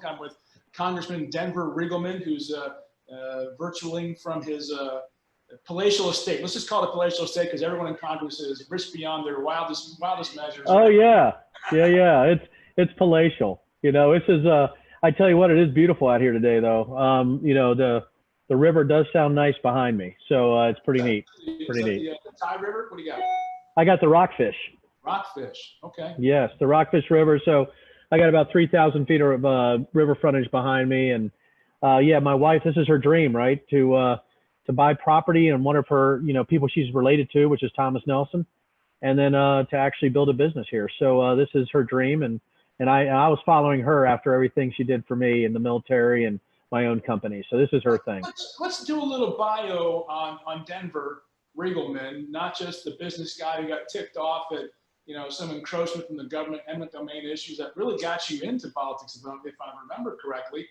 I'm with Congressman Denver Riggleman, who's virtualing from his palatial estate. Let's just call it a palatial estate because everyone in Congress is rich beyond their wildest measures. Oh yeah, yeah. It's palatial. You know, this is I tell you what, it is beautiful out here today, though. You know, the river does sound nice behind me, so it's pretty neat. Pretty neat. The Thai River? What do you got? I got the Rockfish. Rockfish. Okay. Yes, the Rockfish River. So I got about 3,000 feet of river frontage behind me, and yeah, my wife. This is her dream, right? To buy property and one of her, you know, people she's related to, which is Thomas Nelson, and then to actually build a business here. So this is her dream, and I was following her after everything she did for me in the military and my own company. So this is her thing. Let's do a little bio on Denver Riggleman, not just the business guy who got ticked off at, you know, some encroachment from the government, eminent domain issues that really got you into politics, if I remember correctly.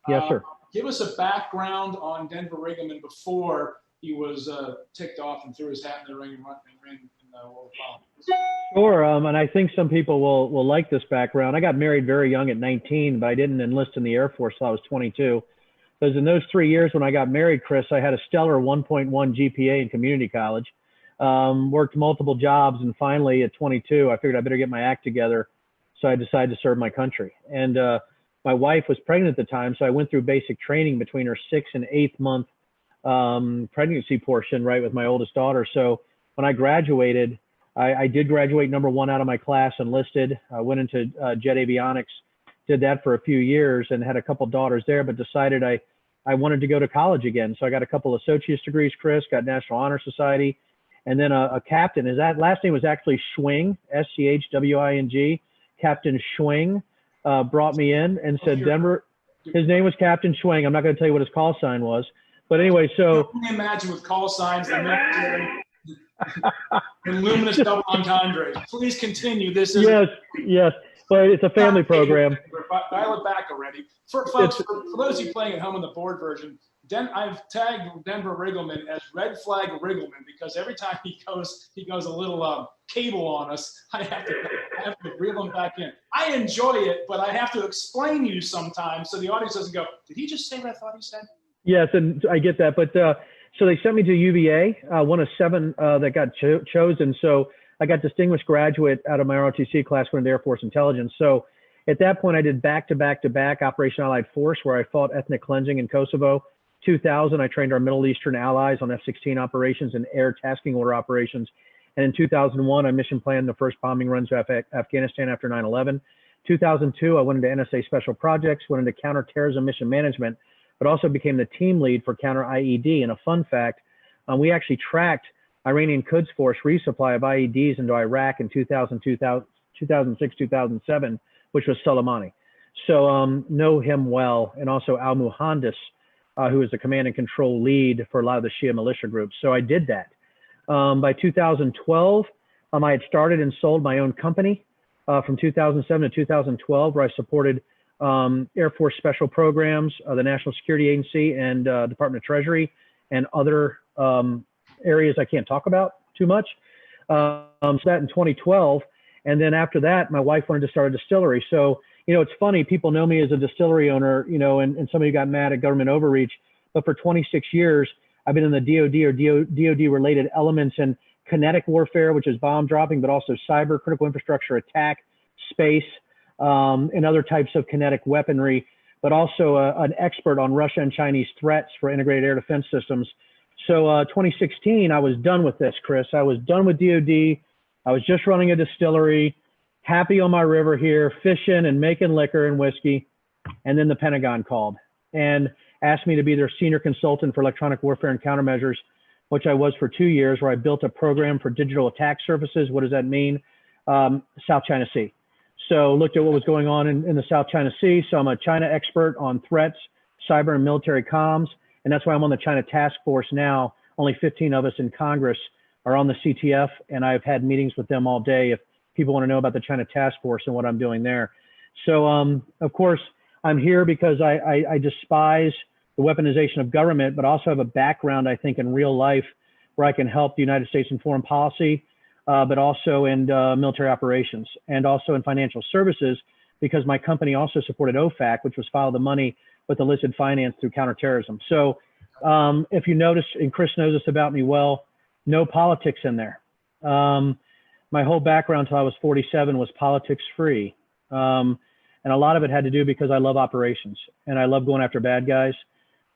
Yes, sir. Give us a background on Denver Riggleman before he was ticked off and threw his hat in the ring and ran in the world of politics. Sure, and I think some people will like this background. I got married very young at 19, but I didn't enlist in the Air Force till I was 22. Because in those 3 years when I got married, Chris, I had a stellar 1.1 GPA in community college, worked multiple jobs, and finally at 22, I figured I better get my act together. So I decided to serve my country. And my wife was pregnant at the time, so I went through basic training between her 6th and 8th month pregnancy portion, right, with my oldest daughter. So when I graduated, I did graduate #1 out of my class, enlisted. I went into jet avionics, did that for a few years and had a couple daughters there, but decided I wanted to go to college again. So I got a couple associate's degrees, Chris, got National Honor Society, and then a captain. His last name was actually Schwing, SCHWING. Captain Schwing brought me in and said, Denver, his name was Captain Schwing. I'm not going to tell you what his call sign was. But anyway, so. Can you imagine with call signs, the military, and luminous double entendres. Please continue. This is. Yes. But it's a family program. Dial it back already. For folks, for those of you playing at home in the board version, I've tagged Denver Riggleman as Red Flag Riggleman because every time he goes a little cable on us, I have to reel him back in. I enjoy it, but I have to explain you sometimes so the audience doesn't go, did he just say what I thought he said? Yes, and I get that. But so they sent me to UVA, one of 7 that got chosen. So I got distinguished graduate out of my ROTC class for the Air Force Intelligence. So at that point, I did back-to-back Operation Allied Force, where I fought ethnic cleansing in Kosovo. 2000, I trained our Middle Eastern allies on F-16 operations and air tasking order operations. And in 2001, I mission planned the first bombing runs to Afghanistan after 9/11. 2002, I went into NSA Special Projects, went into counterterrorism mission management, but also became the team lead for counter IED. And a fun fact, we actually tracked Iranian Quds Force resupply of IEDs into Iraq in 2006, 2007, which was Soleimani. So know him well, and also Al Muhandis, who is the command and control lead for a lot of the Shia militia groups. So I did that. By 2012, I had started and sold my own company from 2007 to 2012, where I supported Air Force Special Programs, the National Security Agency, and Department of Treasury, and other areas I can't talk about too much. So that in 2012. And then after that, my wife wanted to start a distillery. So, you know, it's funny, people know me as a distillery owner, you know, and some of you got mad at government overreach, but for 26 years, I've been in the DOD or DOD related elements in kinetic warfare, which is bomb dropping, but also cyber, critical infrastructure attack, space, and other types of kinetic weaponry, but also an expert on Russia and Chinese threats for integrated air defense systems. So 2016, I was done with this, Chris. I was done with DOD. I was just running a distillery, happy on my river here, fishing and making liquor and whiskey. And then the Pentagon called and asked me to be their senior consultant for electronic warfare and countermeasures, which I was for 2 years, where I built a program for digital attack surfaces. What does that mean? South China Sea. So looked at what was going on in the South China Sea. So I'm a China expert on threats, cyber and military comms. And that's why I'm on the China Task Force now. Only 15 of us in Congress are on the CTF, and I've had meetings with them all day if people want to know about the China Task Force and what I'm doing there. So, of course, I'm here because I despise the weaponization of government, but also have a background, I think, in real life where I can help the United States in foreign policy, but also in military operations and also in financial services, because my company also supported OFAC, which was follow the money with illicit finance through counterterrorism. So if you notice, and Chris knows this about me well, no politics in there. My whole background till I was 47 was politics free. And a lot of it had to do because I love operations and I love going after bad guys.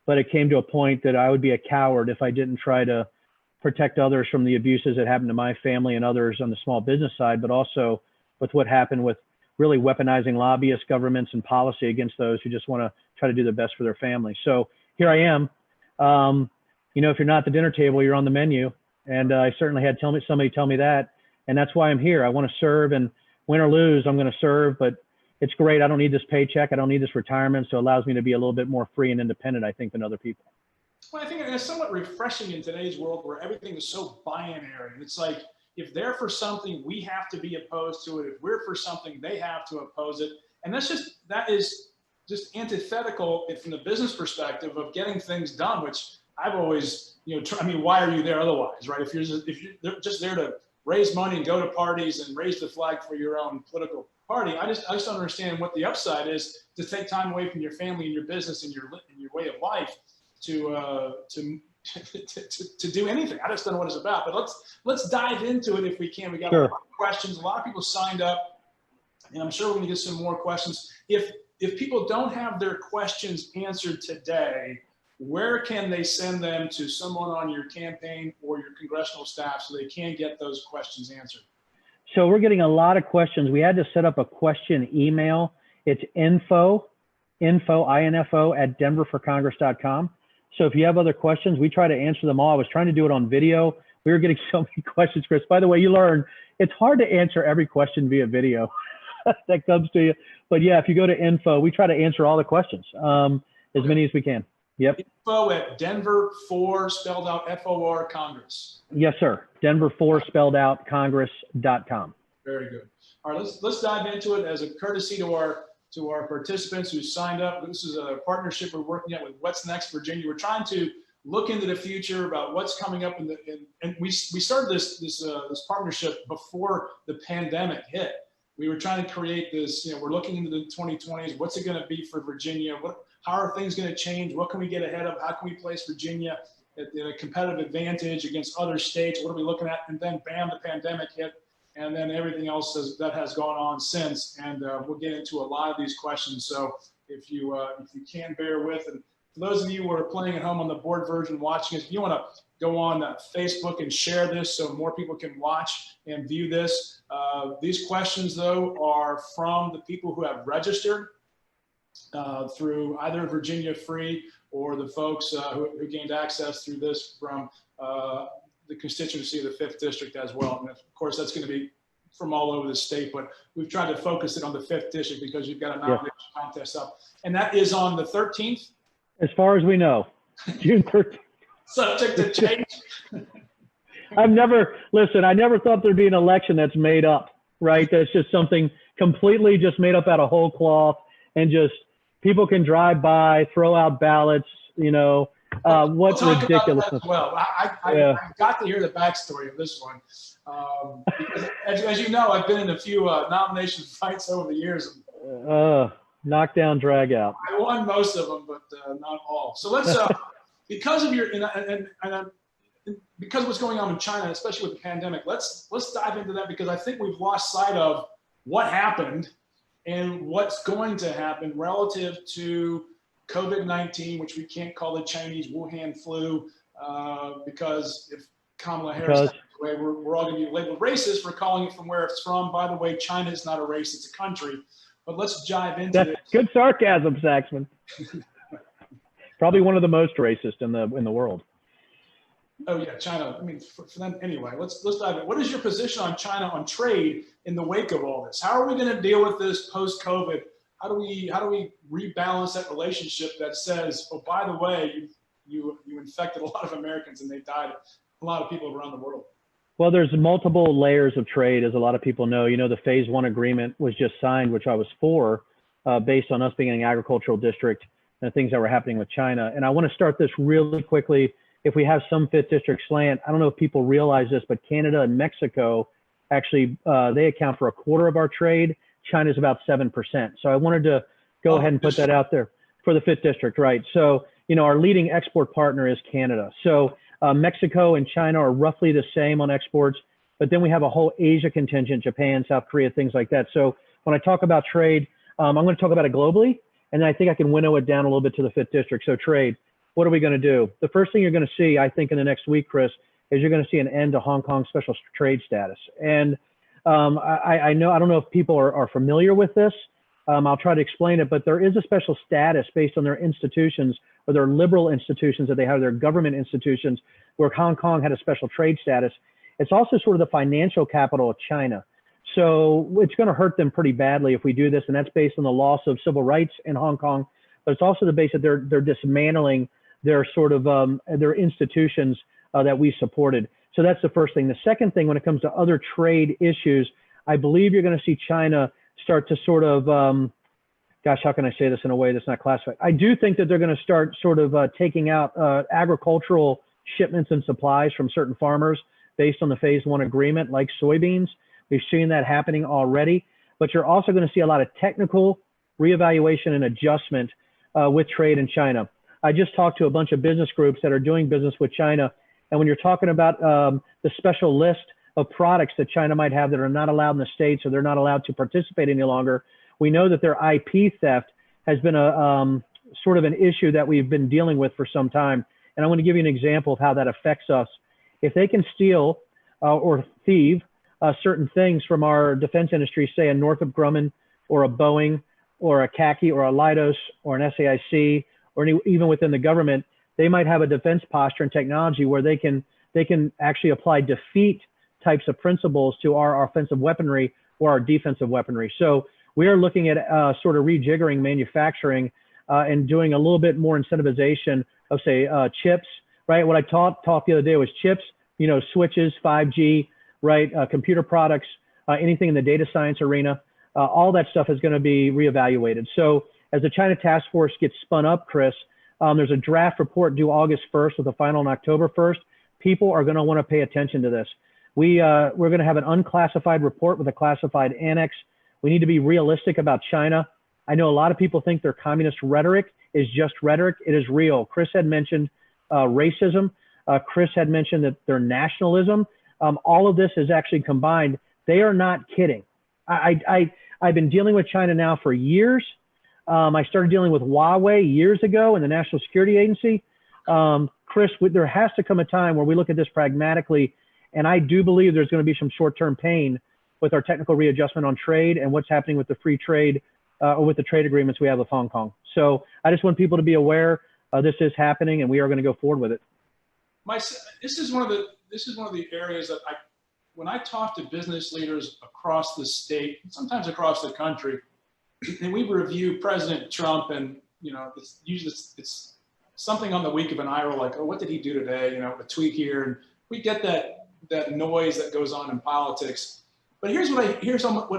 But it came to a point that I would be a coward if I didn't try to protect others from the abuses that happened to my family and others on the small business side, but also with what happened with really weaponizing lobbyists, governments, and policy against those who just want to try to do the best for their family. So here I am. You know, if you're not at the dinner table, you're on the menu. And I certainly had somebody tell me that. And that's why I'm here. I want to serve, and win or lose, I'm going to serve. But it's great. I don't need this paycheck. I don't need this retirement. So it allows me to be a little bit more free and independent, I think, than other people. Well, I think it's somewhat refreshing in today's world where everything is so binary. And it's like, if they're for something, we have to be opposed to it. If we're for something, they have to oppose it. And that is just antithetical from the business perspective of getting things done, which I've always, I mean, why are you there otherwise, right? If you're just there to raise money and go to parties and raise the flag for your own political party, I just don't understand what the upside is to take time away from your family and your business and your way of life to do anything. I just don't know what it's about. But let's dive into it if we can. We got a lot of questions. A lot of people signed up, and I'm sure we're going to get some more questions. If people don't have their questions answered today, where can they send them to someone on your campaign or your congressional staff so they can get those questions answered? So we're getting a lot of questions. We had to set up a question email. It's info at denverforcongress.com. So if you have other questions, we try to answer them all. I was trying to do it on video. We were getting so many questions, Chris. By the way, you learn it's hard to answer every question via video that comes to you. But yeah, if you go to info, we try to answer all the questions, as many as we can. Yep. Info at Denver 4 spelled out FOR Congress. Yes, sir. Denver 4 spelled out Congress.com. Very good. All right, let's dive into it as a courtesy to our participants who signed up. This is a partnership we're working at with What's Next Virginia. We're trying to look into the future about what's coming up and we started this partnership before the pandemic hit. We were trying to create this, we're looking into the 2020s. What's it going to be for Virginia? How are things going to change? What can we get ahead of? How can we place Virginia at a competitive advantage against other states? What are we looking at? And then bam, the pandemic hit. And then everything else that has gone on since. And we'll get into a lot of these questions. So if you can bear with, and for those of you who are playing at home on the board version watching us, if you want to go on Facebook and share this so more people can watch and view this. These questions, though, are from the people who have registered through either Virginia Free or the folks who gained access through this from the constituency of the 5th District as well. And of course, that's going to be from all over the state, but we've tried to focus it on the 5th District because you've got a nomination contest up. And that is on the 13th? As far as we know, June 13th. Subject to change. I never thought there'd be an election that's made up, right? That's just something completely just made up out of whole cloth, and just people can drive by, throw out ballots, what's ridiculous. Well, I got to hear the backstory of this one. Because as you know, I've been in a few nomination fights over the years. Knockdown, drag out. I won most of them, but not all. So let's, because of because of what's going on in China, especially with the pandemic, let's dive into that, because I think we've lost sight of what happened and what's going to happen relative to COVID-19, which we can't call the Chinese Wuhan flu, because if Kamala Harris takes away, we're all going to be labeled racist for calling it from where it's from. By the way, China is not a race, it's a country. But let's dive into this. Good sarcasm, Saxman. Probably one of the most racist in the world. Oh yeah, China. I mean, for them anyway. Let's dive in. What is your position on China on trade in the wake of all this? How are we going to deal with this post-COVID? How do we rebalance that relationship that says, oh, by the way, you infected a lot of Americans and they died, a lot of people around the world? Well, there's multiple layers of trade, as a lot of people know. The phase 1 agreement was just signed, which I was for, based on us being an agricultural district and the things that were happening with China. And I want to start this really quickly. If we have some 5th District slant, I don't know if people realize this, but Canada and Mexico actually, they account for 1/4 of our trade. China's about 7%. So I wanted to go ahead and put that out there for the 5th district, right? So, you know, our leading export partner is Canada. So Mexico and China are roughly the same on exports, but then we have a whole Asia contingent, Japan, South Korea, things like that. So when I talk about trade, I'm going to talk about it globally, and I think I can winnow it down a little bit to the 5th district. So trade, what are we going to do? The first thing you're going to see, I think, in the next week, Chris, is you're going to see an end to Hong Kong special trade status. And I don't know if people are familiar with this. I'll try to explain it, but there is a special status based on their institutions or their liberal institutions that they have, their government institutions, where Hong Kong had a special trade status. It's also sort of the financial capital of China. So it's going to hurt them pretty badly if we do this, and that's based on the loss of civil rights in Hong Kong, but it's also the base that they're dismantling their sort of their institutions that we supported. So that's the first thing. The second thing, when it comes to other trade issues, I believe you're going to see China start to sort of, gosh, how can I say this in a way that's not classified? I do think that they're going to start sort of taking out agricultural shipments and supplies from certain farmers based on the phase 1 agreement, like soybeans. We've seen that happening already, but you're also going to see a lot of technical reevaluation and adjustment with trade in China. I just talked to a bunch of business groups that are doing business with China. And when you're talking about the special list of products that China might have that are not allowed in the States, or they're not allowed to participate any longer, we know that their IP theft has been a sort of an issue that we've been dealing with for some time. And I want to give you an example of how that affects us. If they can steal or thieve certain things from our defense industry, say a Northrop Grumman or a Boeing or a CACI or a Leidos or an SAIC, or even within the government, they might have a defense posture and technology where they can actually apply defeat types of principles to our offensive weaponry or our defensive weaponry. So we are looking at sort of rejiggering manufacturing and doing a little bit more incentivization of, say, chips, right? What I talked the other day was chips, you know, switches, 5G, right? Computer products, anything in the data science arena, all that stuff is going to be reevaluated. So as the China task force gets spun up, Chris, there's a draft report due August 1st with a final on October 1st. People are going to want to pay attention to this. We're going to have an unclassified report with a classified annex. We need to be realistic about China. I know a lot of people think their communist rhetoric is just rhetoric. It is real. Chris had mentioned racism. Chris had mentioned that their nationalism. All of this is actually combined. They are not kidding. I've been dealing with China now for years. I started dealing with Huawei years ago in the National Security Agency. Chris, there has to come a time where we look at this pragmatically, and I do believe there's going to be some short-term pain with our technical readjustment on trade and what's happening with the free trade or with the trade agreements we have with Hong Kong. So I just want people to be aware this is happening, and we are going to go forward with it. This is one of the areas that when I talk to business leaders across the state, sometimes across the country, and we review President Trump, and you know, it's something on the week of an eye roll, like, oh, what did he do today? You know, a tweet here, and we get that noise that goes on in politics. But here's what I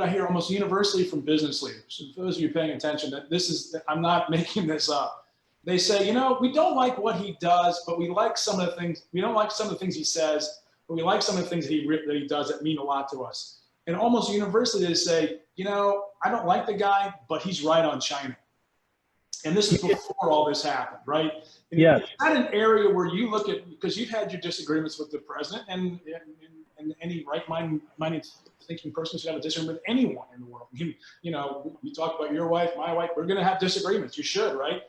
hear almost universally from business leaders. And for those of you paying attention, that I'm not making this up. They say, you know, we don't like what he does, but we like some of the things. We don't like some of the things he says, but we like some of the things that he does that mean a lot to us. And almost universally, they say, you know, I don't like the guy, but he's right on China. And this is before all this happened, right? And yes. It's not an area where you look at, because you've had your disagreements with the president, and any right-minded thinking person should have a disagreement with anyone in the world. You know, we talk about your wife, my wife, we're going to have disagreements. You should, right?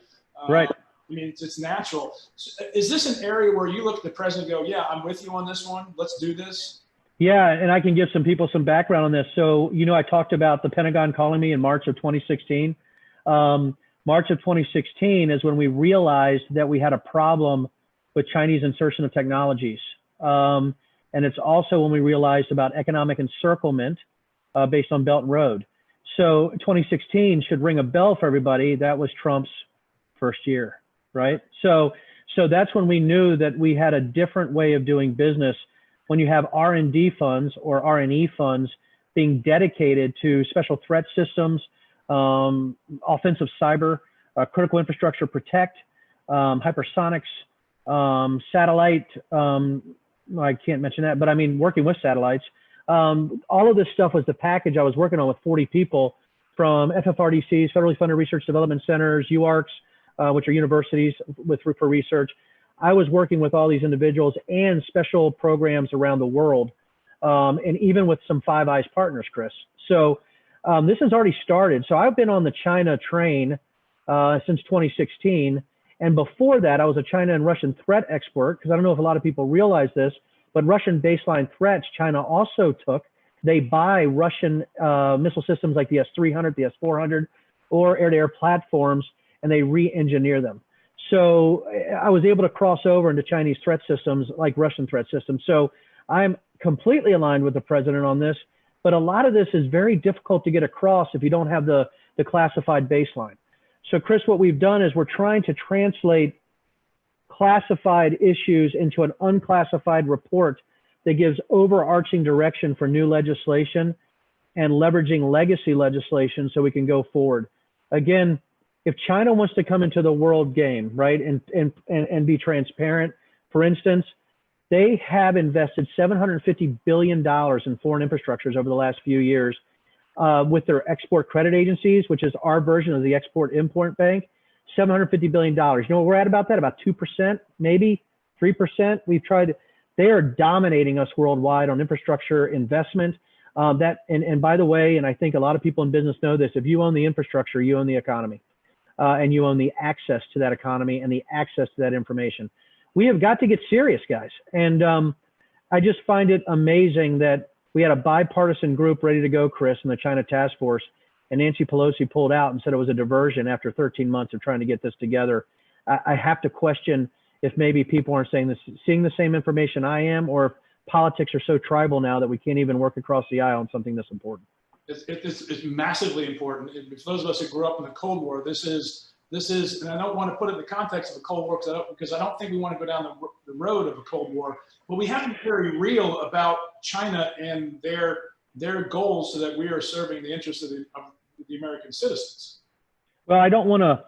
Right. I mean, it's natural. So is this an area where you look at the president and go, yeah, I'm with you on this one. Let's do this? Yeah, and I can give some people some background on this. So, you know, I talked about the Pentagon calling me in March of 2016. March of 2016 is when we realized that we had a problem with Chinese insertion of technologies. And it's also when we realized about economic encirclement based on Belt and Road. So 2016 should ring a bell for everybody. That was Trump's first year, right? So that's when we knew that we had a different way of doing business when you have R&D funds or R&E funds being dedicated to special threat systems, offensive cyber, critical infrastructure protect, hypersonics, satellite, I can't mention that, but I mean, working with satellites. All of this stuff was the package I was working on with 40 people from FFRDCs, federally funded research development centers, UARCs, which are universities for research. I was working with all these individuals and special programs around the world, and even with some Five Eyes partners, Chris. So this has already started. So I've been on the China train since 2016. And before that, I was a China and Russian threat expert, because I don't know if a lot of people realize this, but Russian baseline threats China also took. They buy Russian missile systems like the S-300, the S-400, or air-to-air platforms, and they re-engineer them. So I was able to cross over into Chinese threat systems like Russian threat systems. So I'm completely aligned with the president on this, but a lot of this is very difficult to get across if you don't have the classified baseline. So Chris, what we've done is we're trying to translate classified issues into an unclassified report that gives overarching direction for new legislation and leveraging legacy legislation so we can go forward. Again, if China wants to come into the world game, right, and be transparent, for instance, they have invested $750 billion in foreign infrastructures over the last few years with their export credit agencies, which is our version of the Export-Import Bank, $750 billion. You know what we're at about that? About 2%, maybe 3%. We've tried. They are dominating us worldwide on infrastructure investment. And by the way, and I think a lot of people in business know this, if you own the infrastructure, you own the economy. And you own the access to that economy and the access to that information. We have got to get serious, guys. And I just find it amazing that we had a bipartisan group ready to go, Chris, in the China task force, and Nancy Pelosi pulled out and said it was a diversion after 13 months of trying to get this together. I have to question if maybe people aren't seeing the same information I am, or if politics are so tribal now that we can't even work across the aisle on something this important. It's massively important. And for those of us who grew up in the Cold War, this is, and I don't want to put it in the context of the Cold War because I don't think we want to go down the road of a Cold War, but we have to be very real about China and their goals so that we are serving the interests of the American citizens. Well, I don't want to,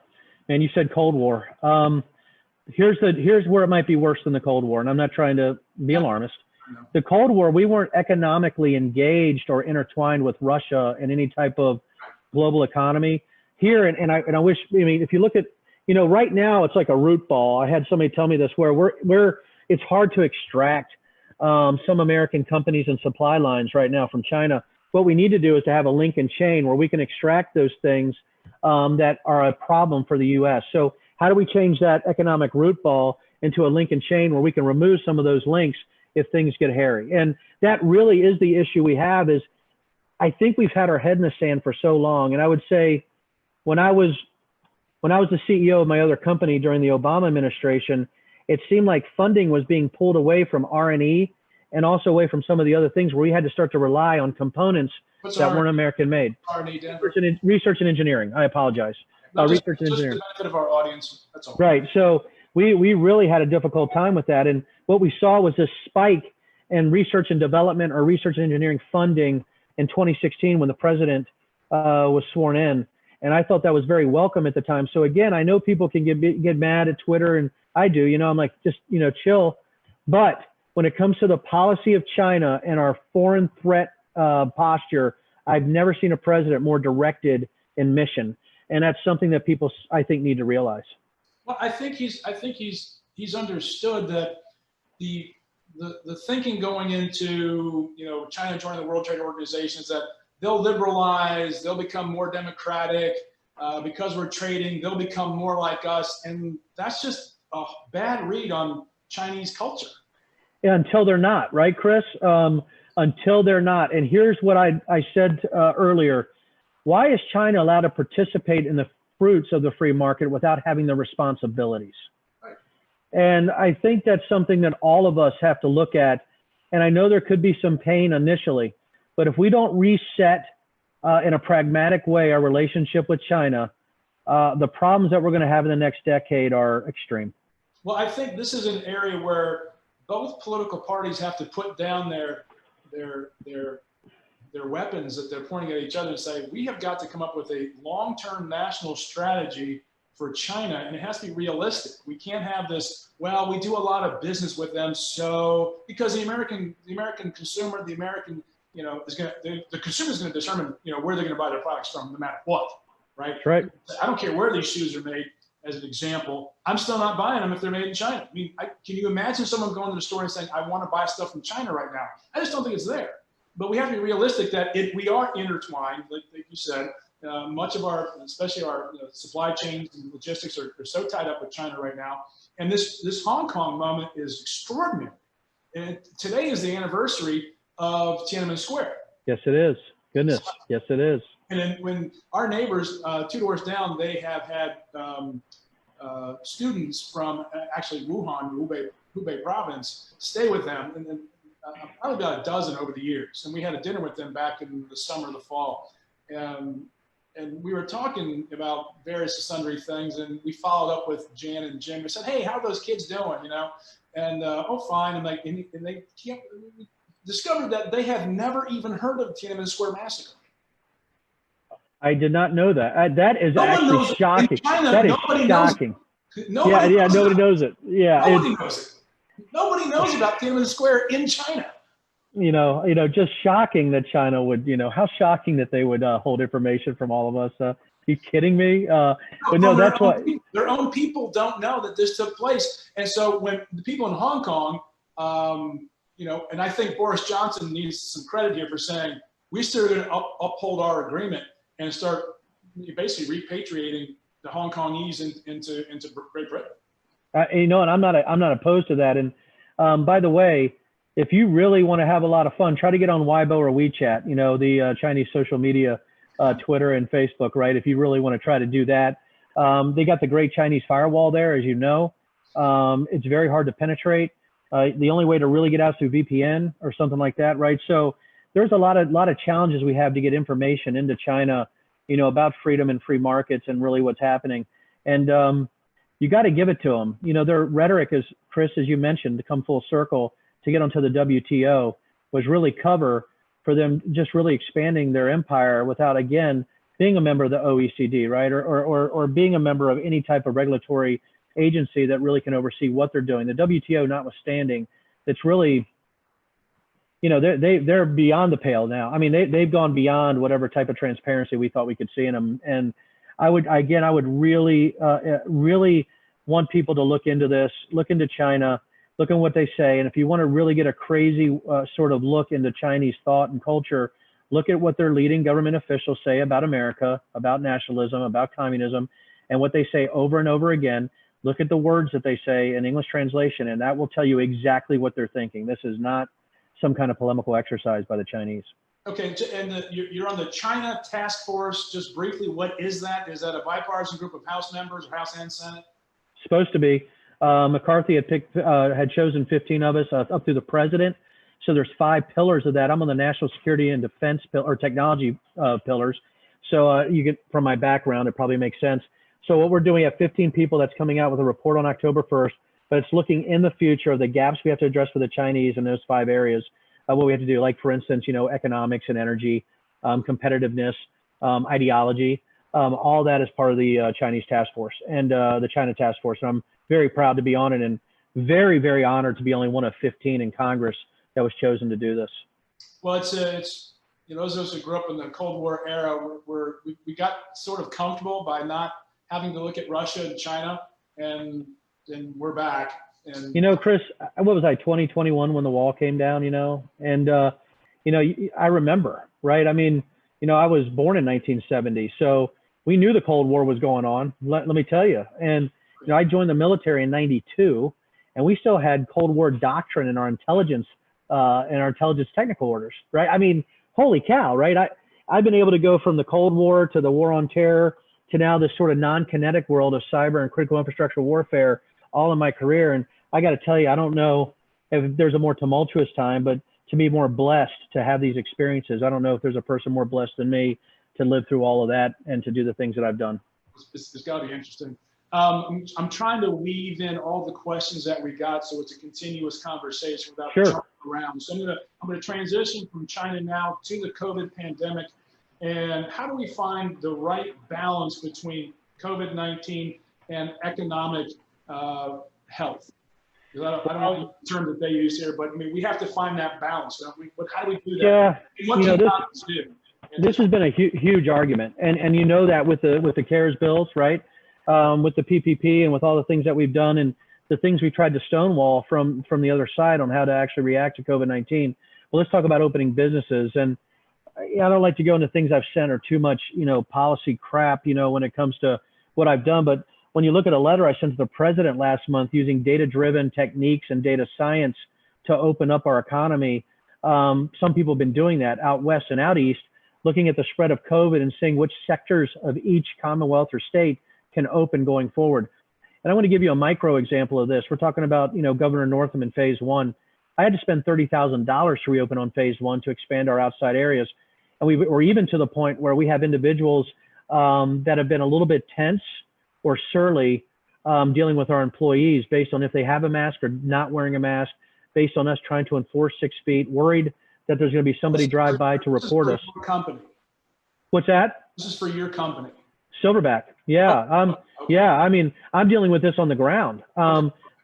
and you said Cold War. Here's where it might be worse than the Cold War, and I'm not trying to be alarmist. No. The Cold War, we weren't economically engaged or intertwined with Russia in any type of global economy here. And I wish, I mean, if you look at, right now it's like a root ball. I had somebody tell me this where it's hard to extract some American companies and supply lines right now from China. What we need to do is to have a link and chain where we can extract those things that are a problem for the U.S. So how do we change that economic root ball into a link and chain where we can remove some of those links if things get hairy? And that really is the issue we have. Is I think we've had our head in the sand for so long. And I would say when I was the CEO of my other company during the Obama administration, it seemed like funding was being pulled away from R&E and also away from some of the other things where we had to start to rely on components that weren't American made. R&E, Research and engineering. I apologize. Research and engineering. Just the benefit of our audience. That's all. Right. So we really had a difficult time with that. And what we saw was this spike in research and development or research and engineering funding in 2016 when the president was sworn in. And I thought that was very welcome at the time. So again, I know people can get mad at Twitter, and I do, I'm like, just, chill. But when it comes to the policy of China and our foreign threat posture, I've never seen a president more directed in mission. And that's something that people, I think, need to realize. Well, I think he's understood that the thinking going into, China joining the World Trade Organization is that they'll liberalize, they'll become more democratic, because we're trading, they'll become more like us. And that's just a bad read on Chinese culture. Yeah, until they're not, right, Chris? Until they're not. And here's what I said earlier. Why is China allowed to participate in the fruits of the free market without having the responsibilities? Right. And I think that's something that all of us have to look at. And I know there could be some pain initially, but if we don't reset in a pragmatic way our relationship with China, the problems that we're going to have in the next decade are extreme. Well, I think this is an area where both political parties have to put down their weapons that they're pointing at each other and say, we have got to come up with a long-term national strategy for China, and it has to be realistic. We can't have this, well, we do a lot of business with them, so because the American consumer, the American you know, the consumer is going to determine, you know, where they're going to buy their products from, no matter what, right? That's right. I don't care where these shoes are made. As an example, I'm still not buying them if they're made in China. I mean, can you imagine someone going to the store and saying, I want to buy stuff from China right now? I just don't think it's there. But we have to be realistic that we are intertwined, like you said. Much of our, especially our supply chains and logistics are so tied up with China right now. And this Hong Kong moment is extraordinary. And today is the anniversary of Tiananmen Square. Yes, it is. Goodness. Yes, it is. And then when our neighbors, 2 doors down, they have had students from actually Wuhan, Hubei province, stay with them. And then probably about a dozen over the years. And we had a dinner with them back in the summer, the fall. And we were talking about various sundry things. And we followed up with Jan and Jim. We said, hey, how are those kids doing? You know? And oh, fine. And they discovered that they had never even heard of Tiananmen Square massacre. I did not know that. That is actually shocking. China, that is shocking. Nobody knows it. Yeah, nobody knows it. Nobody knows about Tiananmen Square in China. You know, just shocking that China would, how shocking that they would hold information from all of us. Are you kidding me? But no, that's what their own people don't know that this took place. And so when the people in Hong Kong, and I think Boris Johnson needs some credit here for saying we still going to uphold our agreement and start basically repatriating the Hong Kongese into Great Britain. And I'm not opposed to that. And by the way, if you really want to have a lot of fun, try to get on Weibo or WeChat, the Chinese social media, Twitter and Facebook, right? If you really want to try to do that. They got the Great Chinese Firewall there, as you know. It's very hard to penetrate. The only way to really get out is through VPN or something like that, right? So there's a lot of challenges we have to get information into China, about freedom and free markets and really what's happening. And you got to give it to them. Their rhetoric is, Chris, as you mentioned, to come full circle to get onto the WTO was really cover for them just really expanding their empire without, again, being a member of the OECD, right? Or being a member of any type of regulatory agency that really can oversee what they're doing. The WTO notwithstanding, it's really, they're beyond the pale now. I mean, they've gone beyond whatever type of transparency we thought we could see in them. And I would really want people to look into this, look into China, look at what they say. And if you want to really get a crazy sort of look into Chinese thought and culture, look at what their leading government officials say about America, about nationalism, about communism, and what they say over and over again. Look at the words that they say in English translation, and that will tell you exactly what they're thinking. This is not some kind of polemical exercise by the Chinese. Okay, and you're on the China Task Force. Just briefly, what is that? Is that a bipartisan group of House members, or House and Senate? Supposed to be. McCarthy had chosen 15 of us up through the president. So there's 5 pillars of that. I'm on the national security and defense or technology pillars. So you get from my background, it probably makes sense. So what we're doing, we have 15 people that's coming out with a report on October 1st, but it's looking in the future of the gaps we have to address for the Chinese in those 5 areas. What we have to do, like for instance, economics and energy, competitiveness, ideology, all that is part of the Chinese task force and the China Task Force. And I'm very proud to be on it and very, very honored to be only one of 15 in Congress that was chosen to do this. Well, it's those of us who grew up in the Cold War era, we got sort of comfortable by not having to look at Russia and China, and we're back. And Chris, what was I, 2021 when the wall came down, and I remember, right? I mean, I was born in 1970, so we knew the Cold War was going on. Let me tell you. And I joined the military in '92, and we still had Cold War doctrine in our intelligence technical orders, right? I mean, holy cow, right? I've been able to go from the Cold War to the War on Terror to now this sort of non-kinetic world of cyber and critical infrastructure warfare all in my career. And I got to tell you, I don't know if there's a more tumultuous time, but to be more blessed to have these experiences. I don't know if there's a person more blessed than me to live through all of that and to do the things that I've done. It's got to be interesting. I'm trying to weave in all the questions that we got, so it's a continuous conversation without jumping around. So I'm gonna transition from China now to the COVID pandemic, and how do we find the right balance between COVID-19 and economic health? 'Cause I don't know the term that they use here, but I mean, we have to find that balance. Don't we? But how do we do that? Yeah, And what you know, can Congress do? this has been a huge argument, and you know that with the CARES bills, right? With the PPP and with all the things that we've done and the things we tried to stonewall from the other side on how to actually react to COVID-19. Well, let's talk about opening businesses. And I don't like to go into things I've sent or too much, policy crap, when it comes to what I've done. But when you look at a letter I sent to the president last month using data-driven techniques and data science to open up our economy, some people have been doing that out west and out east, looking at the spread of COVID and seeing which sectors of each Commonwealth or state can open going forward. And I want to give you a micro example of this. We're talking about, Governor Northam in phase one. I had to spend $30,000 to reopen on phase one to expand our outside areas. And we're even to the point where we have individuals that have been a little bit tense or surly dealing with our employees based on if they have a mask or not wearing a mask, based on us trying to enforce 6 feet, worried that there's going to be somebody drive by to report us. Company. What's that? This is for your company. Silverback. Yeah. Okay. Yeah. I mean, I'm dealing with this on the ground.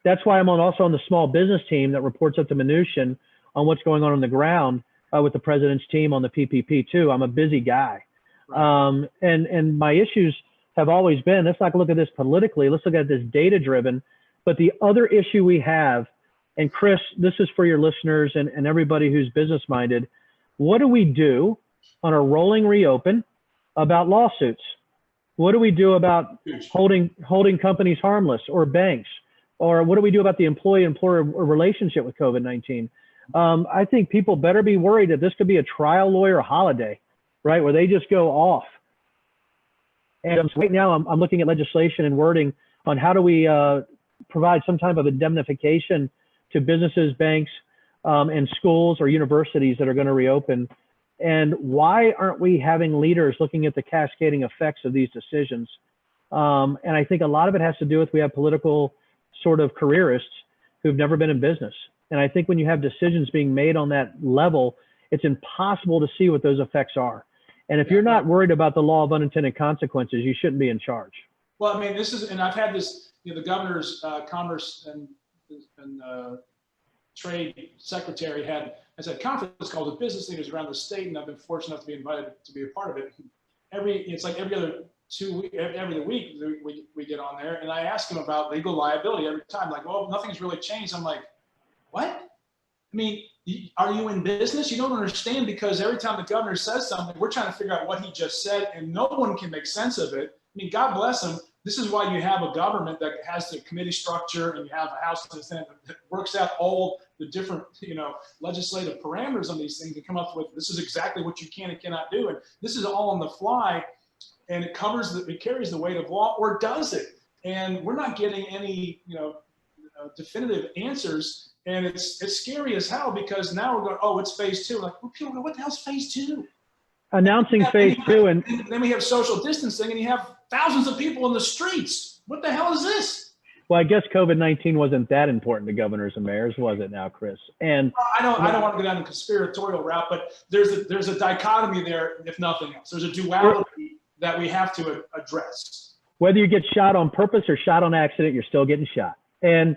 That's why I'm also on the small business team that reports up to Mnuchin on what's going on the ground with the president's team on the PPP too. I'm a busy guy. Right. And my issues have always been, let's not look at this politically, let's look at this data driven. But the other issue we have, and Chris, this is for your listeners and everybody who's business minded. What do we do on a rolling reopen about lawsuits? What do we do about holding companies harmless or banks? Or what do we do about the employee-employer relationship with COVID-19? I think people better be worried that this could be a trial lawyer holiday, right, where they just go off. And right now I'm looking at legislation and wording on how do we provide some type of indemnification to businesses, banks, and schools or universities that are going to reopen. And why aren't we having leaders looking at the cascading effects of these decisions? And I think a lot of it has to do with we have political sort of careerists who've never been in business. And I think when you have decisions being made on that level, it's impossible to see what those effects are. And if you're not worried about the law of unintended consequences, you shouldn't be in charge. Well, I mean, and I've had this, the governor's Commerce and Trade Secretary had conference calls with business leaders around the state, and I've been fortunate enough to be invited to be a part of it. It's like every other week we get on there, and I ask them about legal liability every time. Like, well, nothing's really changed. I'm like, what? I mean, are you in business? You don't understand, because every time the governor says something, we're trying to figure out what he just said, and no one can make sense of it. I mean, God bless him. This is why you have a government that has the committee structure, and you have a House and a Senate that works out all the different, legislative parameters on these things and come up with, this is exactly what you can and cannot do. And this is all on the fly, and it carries the weight of law, or does it? And we're not getting any, definitive answers. And it's scary as hell, because now we're going, oh, it's phase two. Like, well, people go, what the hell's phase two? Announcing phase two, and then we have social distancing, and you have thousands of people in the streets. What the hell is this? Well, I guess COVID-19 wasn't that important to governors and mayors, was it now, Chris? And I don't want to go down the conspiratorial route, but there's a dichotomy there, if nothing else. There's a duality that we have to address. Whether you get shot on purpose or shot on accident, you're still getting shot. And,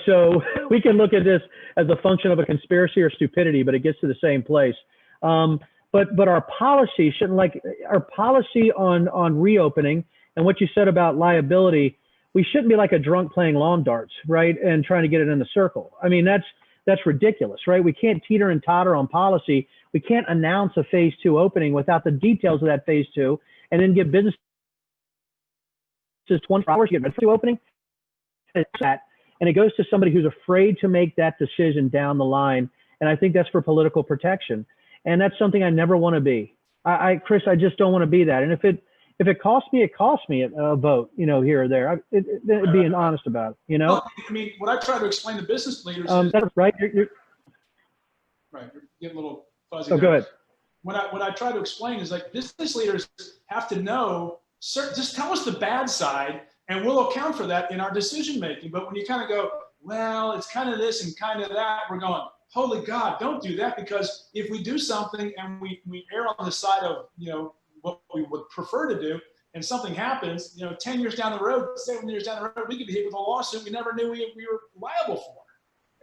so we can look at this as a function of a conspiracy or stupidity, but it gets to the same place. But our policy shouldn't, our policy on reopening and what you said about liability, we shouldn't be like a drunk playing lawn darts, right? And trying to get it in the circle. I mean, that's ridiculous, right? We can't teeter and totter on policy. We can't announce a phase two opening without the details of that phase two, and then give businesses 24 hours to get ready for opening. And it goes to somebody who's afraid to make that decision down the line. And I think that's for political protection. And that's something I never want to be. Chris, I just don't want to be that. And if it costs me, it costs me a vote, here or there. Being honest about it, Well, I mean, what I try to explain to business leaders is, that's right. You're getting a little fuzzy. Oh, go ahead. What I try to explain is, like, business leaders have to know, just tell us the bad side, and we'll account for that in our decision making. But when you kind of go, well, it's kind of this and kind of that, we're going, holy God, don't do that, because if we do something and we err on the side of, what we would prefer to do, and something happens, 10 years down the road, 7 years down the road, we could be hit with a lawsuit we never knew we were liable for.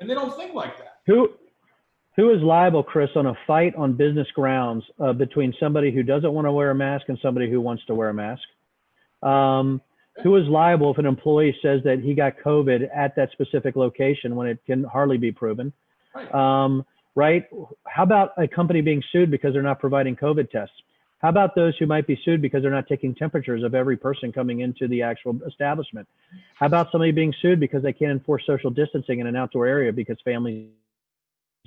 and they don't think like that. Who is liable, Chris, on a fight on business grounds between somebody who doesn't want to wear a mask and somebody who wants to wear a mask? Who is liable if an employee says that he got COVID at that specific location when it can hardly be proven? Right. Right? How about a company being sued because they're not providing COVID tests? How about those who might be sued because they're not taking temperatures of every person coming into the actual establishment? How about somebody being sued because they can't enforce social distancing in an outdoor area because families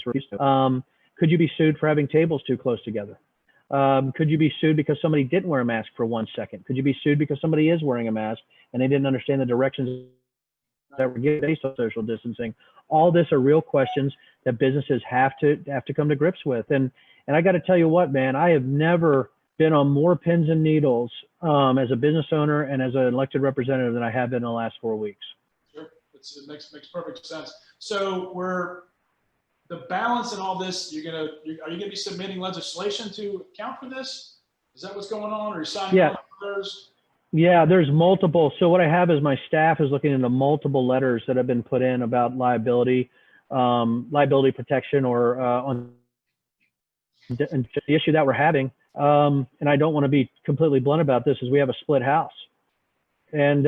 were used to? Could you be sued for having tables too close together? Could you be sued because somebody didn't wear a mask for 1 second? Could you be sued because somebody is wearing a mask and they didn't understand the directions that were given based on social distancing? All this are real questions that businesses have to come to grips with. And I got to tell you what, man, I have never been on more pins and needles as a business owner and as an elected representative than I have been in the last 4 weeks. Sure, it makes perfect sense. So the balance in all this, are you gonna be submitting legislation to account for this? Is that what's going on, or are you signing others? Yeah, there's multiple. So what I have is my staff is looking into multiple letters that have been put in about liability protection, or on the issue that we're having. And I don't want to be completely blunt about this, is we have a split house. And,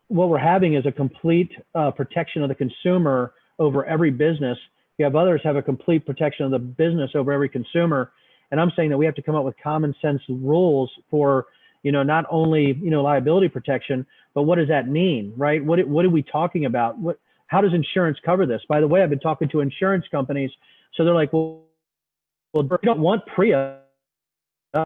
what we're having is a complete protection of the consumer over every business. You have others have a complete protection of the business over every consumer. And I'm saying that we have to come up with common sense rules for, not only, liability protection, but what does that mean, right? What are we talking about? How does insurance cover this? By the way, I've been talking to insurance companies. So they're like, well, we don't want PREA.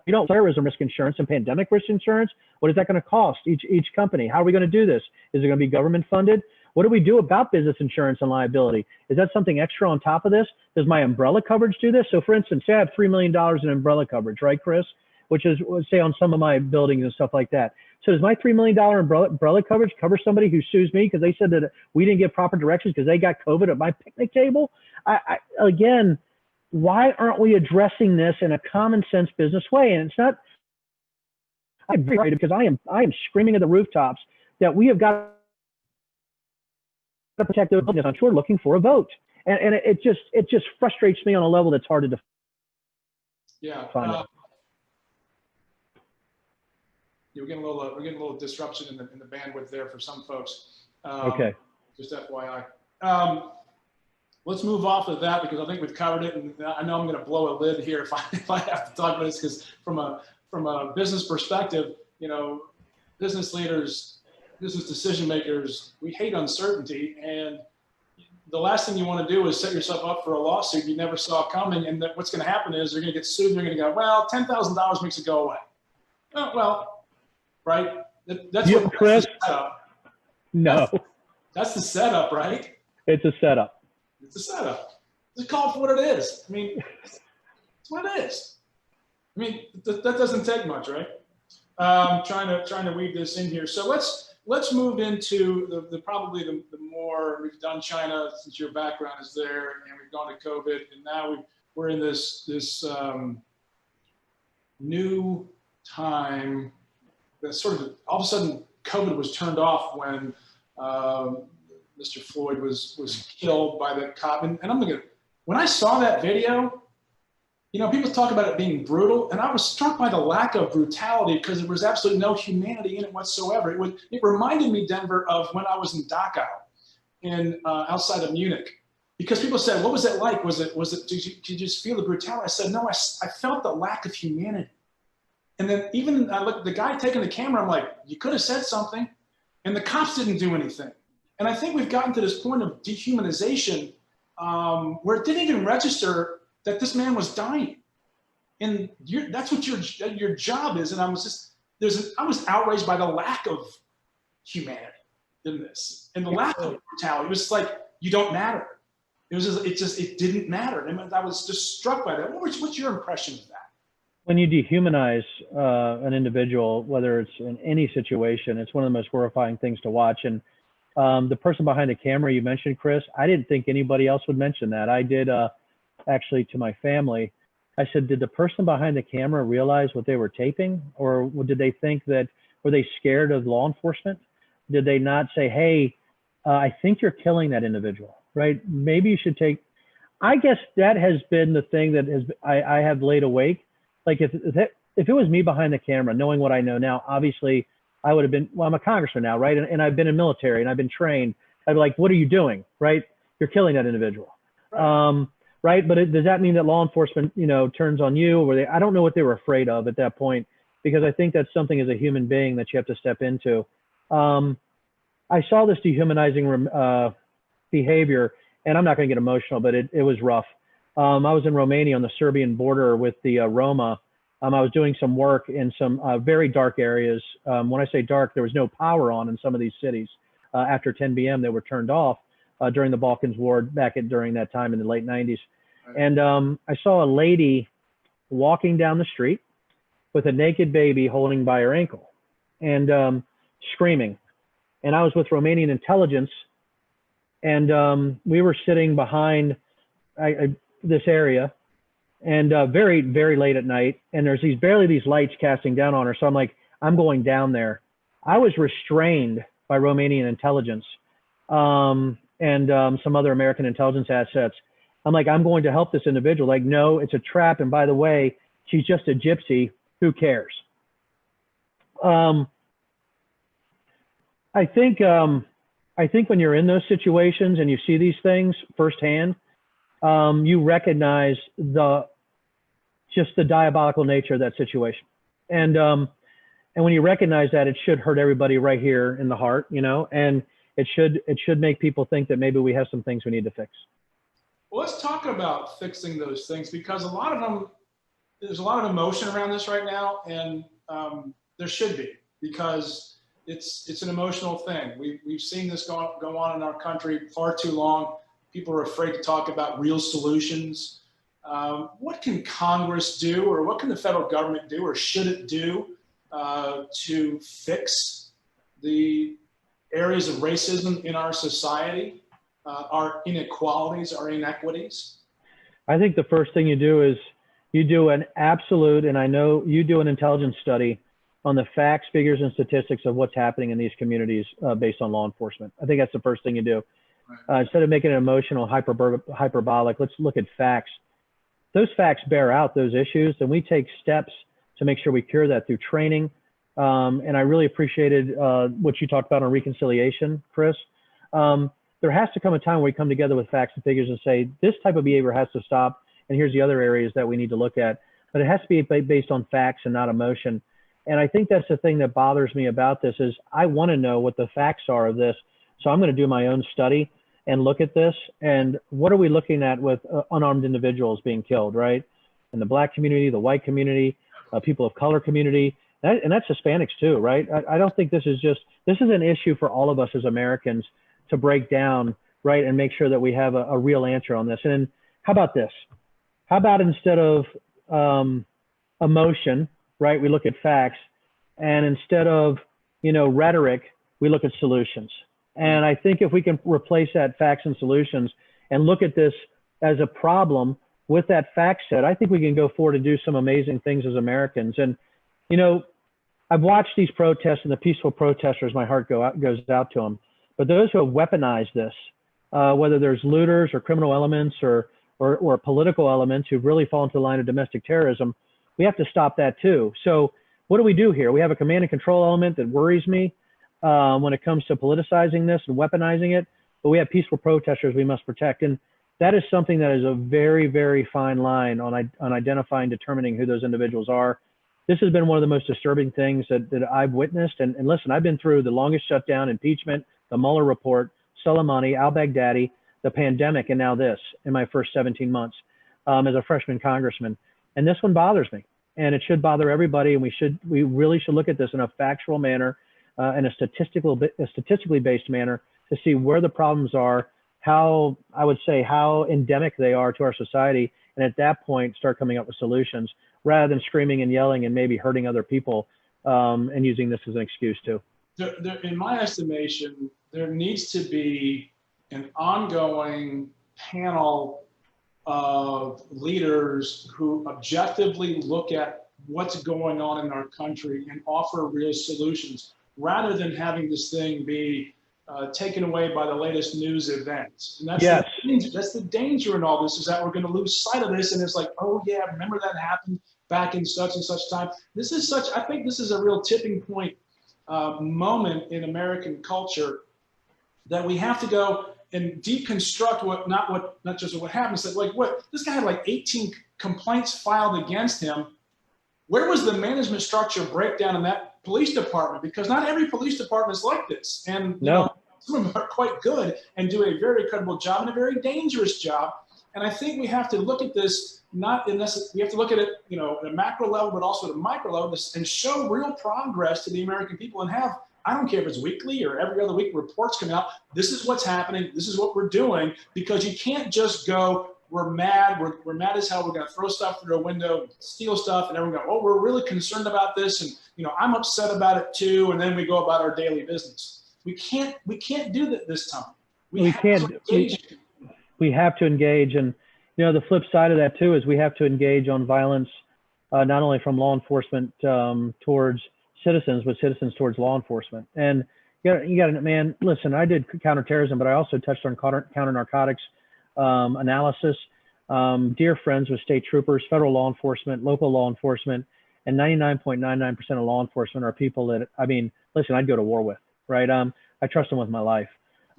You don't terrorism risk insurance and pandemic risk insurance. What is that going to cost each company? How are we going to do this? Is it going to be government funded? What do we do about business insurance and liability? Is that something extra on top of this? Does my umbrella coverage do this? So for instance, say I have $3 million in umbrella coverage, right, Chris? Which is, say, on some of my buildings and stuff like that. So does my $3 million umbrella coverage cover somebody who sues me because they said that we didn't give proper directions because they got COVID at my picnic table? Again, why aren't we addressing this in a common sense business way? And it's not, I'm very because I am screaming at the rooftops that we have got to protect those businesses. I'm sure looking for a vote. And it just frustrates me on a level that's hard to define. Yeah. We're getting a little disruption in the bandwidth there for some folks. Okay. Just FYI. Let's move off of that because I think we've covered it, and I know I'm going to blow a lid here if I have to talk about this, because from a business perspective, business leaders, business decision makers, we hate uncertainty, and the last thing you want to do is set yourself up for a lawsuit you never saw coming, and that what's going to happen is they're going to get sued. And they're going to go, well, $10,000 makes it go away. Oh, well, right? That's what Chris. That's the setup. No, that's the setup, right? It's a setup. It's a setup. Just call it for what it is. I mean, it's what it is. I mean, that doesn't take much, right? Trying to weave this in here. So let's move into the probably the more we've done China, since your background is there, and we've gone to COVID, and now we're in this new time. That sort of all of a sudden COVID was turned off when Mr. Floyd was killed by the cop, and when I saw that video, people talk about it being brutal, and I was struck by the lack of brutality because there was absolutely no humanity in it whatsoever. It reminded me, Denver, of when I was in Dachau, outside of Munich, because people said, "What was it like? Was it? Did you just feel the brutality?" I said, "No, I felt the lack of humanity." And then even I looked, the guy taking the camera, I'm like, "You could have said something," and the cops didn't do anything. And I think we've gotten to this point of dehumanization where it didn't even register that this man was dying. And that's what your job is. And I was outraged by the lack of humanity in this, and the lack of brutality. It was just like, you don't matter. It didn't matter. And I was just struck by that. What's your impression of that? When you dehumanize an individual, whether it's in any situation, it's one of the most horrifying things to watch. And the person behind the camera you mentioned, Chris, I didn't think anybody else would mention that. I did actually to my family. I said, did the person behind the camera realize what they were taping? Or did they think that, were they scared of law enforcement? Did they not say, hey, I think you're killing that individual, right? Maybe you should take, I guess that has been the thing that I have laid awake. Like if it was me behind the camera, knowing what I know now, obviously I would have been, well, I'm a congressman now, right? And I've been in military and I've been trained. I'd be like, what are you doing, right? You're killing that individual. Right. Right? But does that mean that law enforcement, turns on you? Or I don't know what they were afraid of at that point, because I think that's something as a human being that you have to step into. I saw this dehumanizing behavior, and I'm not going to get emotional, but it was rough. I was in Romania on the Serbian border with the Roma. I was doing some work in some very dark areas. When I say dark, there was no power on in some of these cities. After 10 p.m., they were turned off during the Balkans War during that time in the late 90s. And I saw a lady walking down the street with a naked baby holding by her ankle and screaming. And I was with Romanian intelligence, and we were sitting behind this area, and very, very late at night. And there's barely these lights casting down on her. So I'm like, I'm going down there. I was restrained by Romanian intelligence and some other American intelligence assets. I'm like, I'm going to help this individual. Like, no, it's a trap. And by the way, she's just a gypsy. Who cares? I think when you're in those situations and you see these things firsthand, you recognize just the diabolical nature of that situation. And when you recognize that, it should hurt everybody right here in the heart, and it should make people think that maybe we have some things we need to fix. Well, let's talk about fixing those things, because a lot of them, there's a lot of emotion around this right now, and there should be, because it's an emotional thing. We've seen this go on in our country far too long. People are afraid to talk about real solutions. What can Congress do, or what can the federal government do, or should it do to fix the areas of racism in our society, our inequalities, our inequities? I think the first thing you do is you do an absolute, and I know you do an intelligence study on the facts, figures, and statistics of what's happening in these communities based on law enforcement. I think that's the first thing you do. Right. Instead of making it emotional, hyperbolic, let's look at facts. Those facts bear out those issues, and we take steps to make sure we cure that through training. And I really appreciated what you talked about on reconciliation, Chris. There has to come a time where we come together with facts and figures and say, this type of behavior has to stop, and here's the other areas that we need to look at. But it has to be based on facts and not emotion. And I think that's the thing that bothers me about this is I want to know what the facts are of this. So I'm going to do my own study and look at this. And what are we looking at with unarmed individuals being killed, right? In the Black community, the white community, people of color community, and that's Hispanics too, right? I don't think this is an issue for all of us as Americans to break down, right? And make sure that we have a real answer on this. And how about this? How about instead of emotion, right, we look at facts, and instead of, rhetoric, we look at solutions. And I think if we can replace that facts and solutions and look at this as a problem with that fact set, I think we can go forward and do some amazing things as Americans. And, I've watched these protests, and the peaceful protesters, my heart goes out to them. But those who have weaponized this, whether there's looters or criminal elements or political elements who really fall into the line of domestic terrorism, we have to stop that too. So what do we do here? We have a command and control element that worries me when it comes to politicizing this and weaponizing it, but we have peaceful protesters we must protect. And that is something that is a very, very fine line on identifying, determining who those individuals are. This has been one of the most disturbing things that I've witnessed. And listen, I've been through the longest shutdown, impeachment, the Mueller report, Soleimani, al-Baghdadi, the pandemic, and now this in my first 17 months as a freshman congressman. And this one bothers me, and it should bother everybody. And we really should look at this in a factual manner, in a statistically based manner, to see where the problems are, how endemic they are to our society, and at that point start coming up with solutions rather than screaming and yelling and maybe hurting other people and using this as an excuse too. In my estimation, there needs to be an ongoing panel of leaders who objectively look at what's going on in our country and offer real solutions, rather than having this thing be taken away by the latest news events. And that's, Yes. that's the danger in all this, is that we're going to lose sight of this. And it's like, oh yeah, remember that happened back in such and such time. This is such, I think this is a real tipping point moment in American culture, that we have to go and deconstruct not just what happened. So like, what, this guy had like 18 complaints filed against him. Where was the management structure breakdown in that police department? Because not every police department is like this. And you know, some of them are quite good and do a very credible job and a very dangerous job. And I think we have to look at this, not in this, we have to look at it, you know, at a macro level, but also at a micro level, and show real progress to the American people, and have, I don't care if it's weekly or every other week, reports coming out. This is what's happening. This is what we're doing, because you can't just go, we're mad. We're mad as hell. We're going to throw stuff through a window, steal stuff, and everyone go, oh, we're really concerned about this. And, you know, I'm upset about it too. And then we go about our daily business. We can't do that this time. We have to engage. And, you know, the flip side of that too, is we have to engage on violence, not only from law enforcement towards citizens, but citizens towards law enforcement. And you got to, man, listen, I did counterterrorism, but I also touched on counter narcotics analysis. Dear friends with state troopers, federal law enforcement, local law enforcement, and 99.99% of law enforcement are people that, I mean, listen, I'd go to war with, right? I trust them with my life.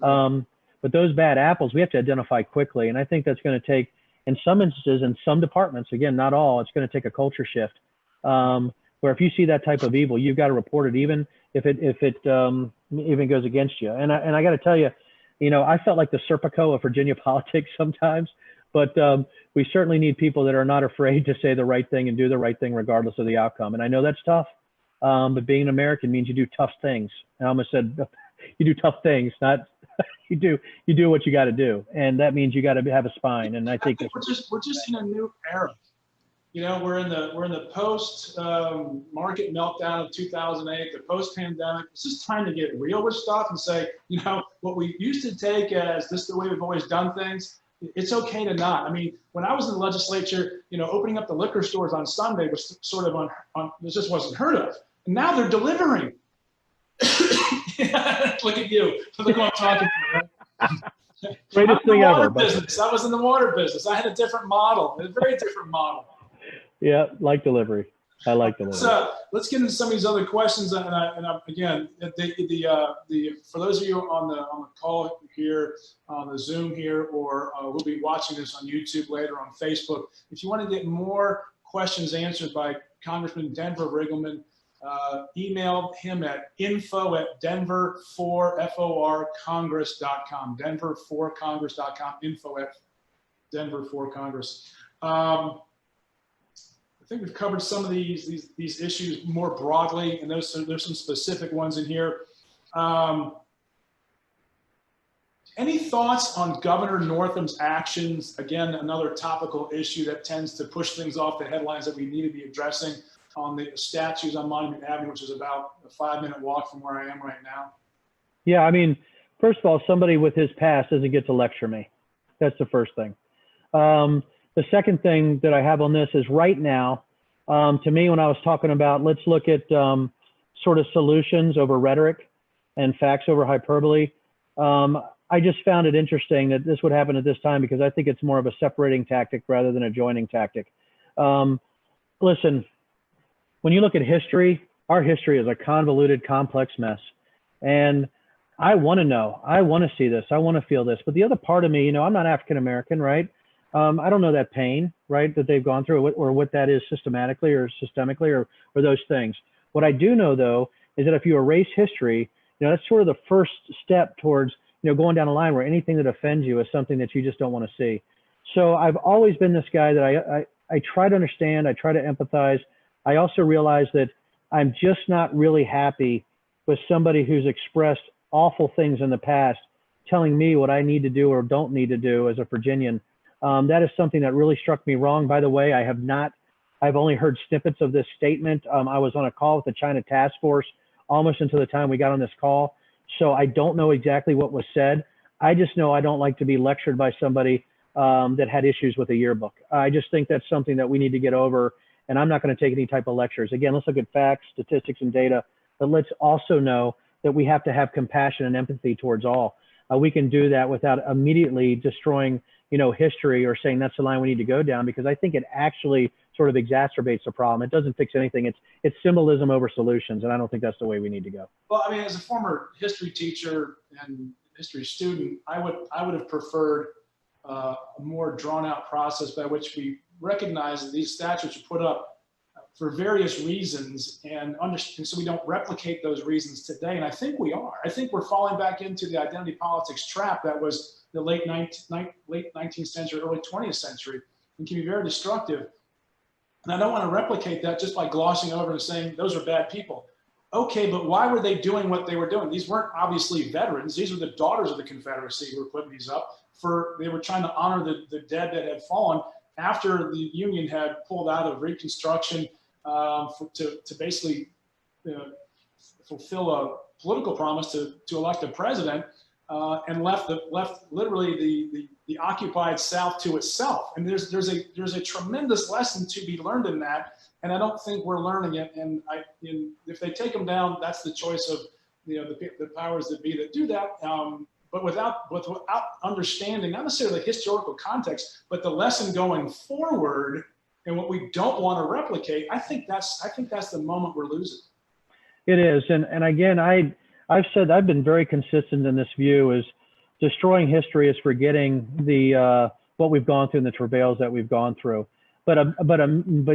But those bad apples, we have to identify quickly. And I think that's going to take, in some instances, in some departments, again, not all, it's going to take a culture shift. Where if you see that type of evil, you've got to report it, even if it even goes against you. And I got to tell you, you know, I felt like the Serpico of Virginia politics sometimes, but we certainly need people that are not afraid to say the right thing and do the right thing regardless of the outcome. And I know that's tough, but being an American means you do tough things. I almost said you do tough things, not you do what you got to do, and that means you got to have a spine. And I think we're just in a new era. You know, we're in the post market meltdown of 2008, the post pandemic. It's just time to get real with stuff and say, you know, what we used to take as this is the way we've always done things. It's okay to not. I mean, when I was in the legislature, you know, opening up the liquor stores on Sunday was sort of this just wasn't heard of. And now they're delivering. Look at you. Look who I'm talking to. Right? Greatest thing ever. Business. I was in the water business. I had a different model, a very different model. Yeah, like delivery. I like delivery. So let's get into some of these other questions. And again, for those of you on the call here, on the Zoom here, or we'll be watching this on YouTube later, on Facebook. If you want to get more questions answered by Congressman Denver Riggleman, email him at info@denver4congress.com. Denver4congress.com. info@denver4congress. I think we've covered some of these issues more broadly, and there's some specific ones in here. Any thoughts on Governor Northam's actions? Again, another topical issue that tends to push things off the headlines that we need to be addressing, on the statues on Monument Avenue, which is about a 5-minute walk from where I am right now. Yeah, I mean, first of all, somebody with his past doesn't get to lecture me. That's the first thing. The second thing that I have on this is, right now, to me, when I was talking about, let's look at sort of solutions over rhetoric and facts over hyperbole, I just found it interesting that this would happen at this time, because I think it's more of a separating tactic rather than a joining tactic. Listen, when you look at history, our history is a convoluted, complex mess. And I want to know, I want to see this, I want to feel this. But the other part of me, you know, I'm not African-American, right? I don't know that pain, right, that they've gone through, or what that is systematically or systemically, or those things. What I do know, though, is that if you erase history, you know, that's sort of the first step towards, you know, going down a line where anything that offends you is something that you just don't want to see. So I've always been this guy that I try to understand, I try to empathize. I also realize that I'm just not really happy with somebody who's expressed awful things in the past, telling me what I need to do or don't need to do as a Virginian. That is something that really struck me wrong. By the way, I've only heard snippets of this statement. I was on a call with the China task force almost until the time we got on this call. So I don't know exactly what was said. I just know I don't like to be lectured by somebody that had issues with a yearbook. I just think that's something that we need to get over. And I'm not going to take any type of lectures. Again, let's look at facts, statistics, and data. But let's also know that we have to have compassion and empathy towards all. We can do that without immediately destroying, history or saying that's the line we need to go down, because I think it actually sort of exacerbates the problem. It doesn't fix anything. It's symbolism over solutions, and I don't think that's the way we need to go. Well, I mean, as a former history teacher and history student, I would have preferred a more drawn out process by which we recognize that these statutes are put up for various reasons, and so we don't replicate those reasons today. And I think we are. I think we're falling back into the identity politics trap that was the late 19th century, early 20th century, and can be very destructive. And I don't want to replicate that just by glossing over and saying those are bad people. Okay, but why were they doing what they were doing? These weren't obviously veterans. These were the daughters of the Confederacy who were putting these up. They were trying to honor the dead that had fallen after the Union had pulled out of Reconstruction to basically fulfill a political promise to elect a president, and left literally the occupied South to itself. And there's a tremendous lesson to be learned in that, and I don't think we're learning it. And if they take them down, that's the choice of the powers that be that do that. But without understanding not necessarily the historical context, but the lesson going forward and what we don't want to replicate, I think that's the moment we're losing. It is, and again, I've said I've been very consistent in this view: is destroying history is forgetting what we've gone through and the travails that we've gone through. But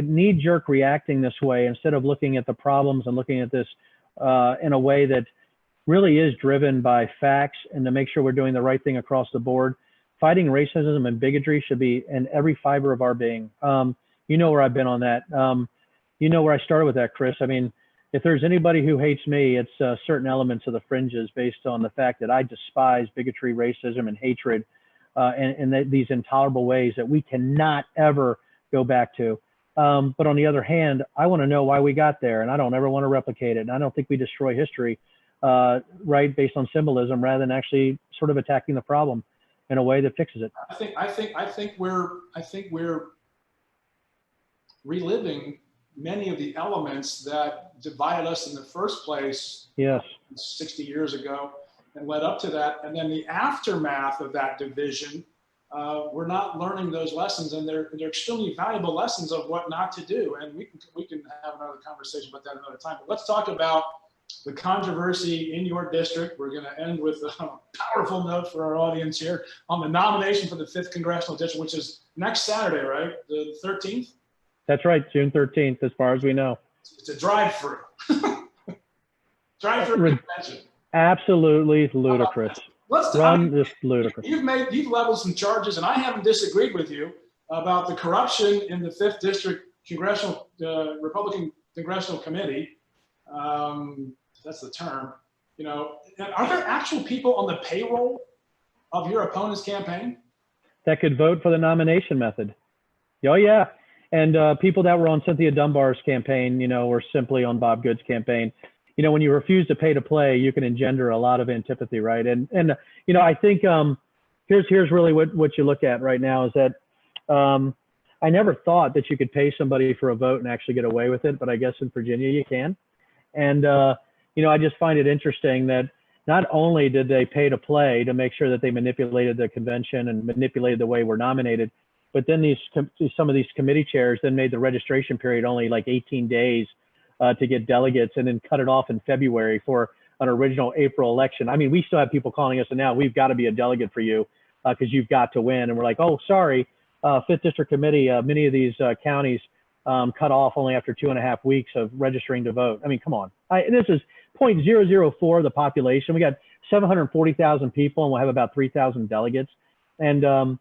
knee-jerk reacting this way, instead of looking at the problems and looking at this in a way that really is driven by facts and to make sure we're doing the right thing across the board. Fighting racism and bigotry should be in every fiber of our being. You know where I've been on that. You know where I started with that, Chris. I mean, if there's anybody who hates me, it's certain elements of the fringes based on the fact that I despise bigotry, racism, and hatred in these intolerable ways that we cannot ever go back to. But on the other hand, I want to know why we got there, and I don't ever want to replicate it. And I don't think we destroy history, right, based on symbolism rather than actually sort of attacking the problem in a way that fixes it. I think we're reliving many of the elements that divided us in the first place. Yes. 60 years ago and led up to that. And then the aftermath of that division, we're not learning those lessons, and they're extremely valuable lessons of what not to do. And we can have another conversation about that another time. But let's talk about the controversy in your district. We're going to end with a powerful note for our audience here on the nomination for the 5th Congressional District, which is next Saturday, right? The 13th? That's right, June 13th, as far as we know. It's a drive-through. Drive-through convention. Absolutely ludicrous. Just ludicrous. You've leveled some charges, and I haven't disagreed with you about the corruption in the 5th District Republican Congressional Committee. That's the term. Are there actual people on the payroll of your opponent's campaign that could vote for the nomination method? Oh yeah. And people that were on Cynthia Dunbar's campaign, or simply on Bob Good's campaign, when you refuse to pay to play, you can engender a lot of antipathy, right? And I think here's really what you look at right now is that I never thought that you could pay somebody for a vote and actually get away with it, but I guess in Virginia you can. And I just find it interesting that not only did they pay to play to make sure that they manipulated the convention and manipulated the way we're nominated, but then some of these committee chairs then made the registration period only like 18 days to get delegates, and then cut it off in February for an original April election. I mean, we still have people calling us, and now we've got to be a delegate for you because you've got to win. And we're like, oh, sorry, 5th District Committee, many of these counties cut off only after 2.5 weeks of registering to vote. I mean, come on. This is 0.004 of the population. We got 740,000 people, and we'll have about 3,000 delegates. And a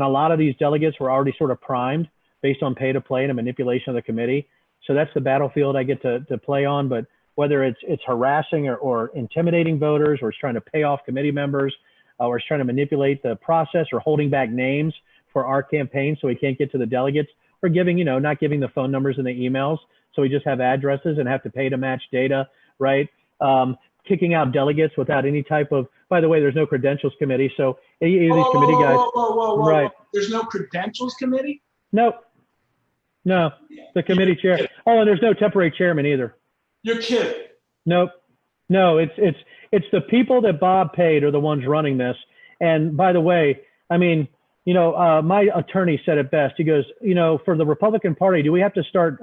lot of these delegates were already sort of primed based on pay to play and a manipulation of the committee. So that's the battlefield I get to play on. But whether it's harassing or intimidating voters, or it's trying to pay off committee members, or it's trying to manipulate the process, or holding back names for our campaign so we can't get to the delegates, or not giving the phone numbers and the emails, so we just have addresses and have to pay to match data, right? Kicking out delegates without any type of, by the way, there's no credentials committee. So any of these committee guys. Right. There's no credentials committee? Nope. No, the committee chair. Oh, and there's no temporary chairman either. You're kidding. Nope. No, it's the people that Bob paid are the ones running this. And by the way, I mean, my attorney said it best. He goes, for the Republican Party, do we have to start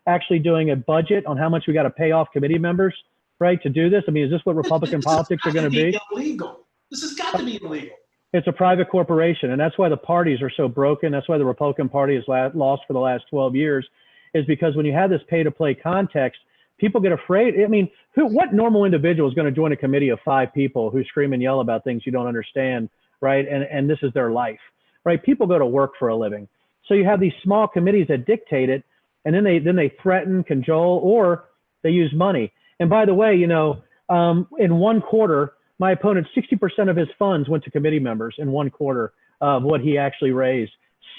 actually doing a budget on how much we got to pay off committee members, right, to do this? I mean, is this what Republican politics are going to be? Illegal. This has got to be illegal. It's a private corporation, and that's why the parties are so broken. That's why the Republican Party has lost for the last 12 years, is because when you have this pay-to-play context, people get afraid. I mean, what normal individual is going to join a committee of 5 people who scream and yell about things you don't understand, right? And this is their life, right? People go to work for a living. So you have these small committees that dictate it, and then they threaten, cajole, or they use money. And by the way, in one quarter, my opponent, 60% of his funds went to committee members in one quarter of what he actually raised,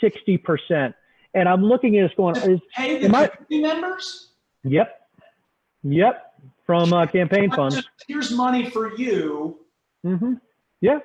60%. And I'm looking at this going, pay the committee members? Yep. From campaign funds. Here's money for you. Mm-hmm. Yeah.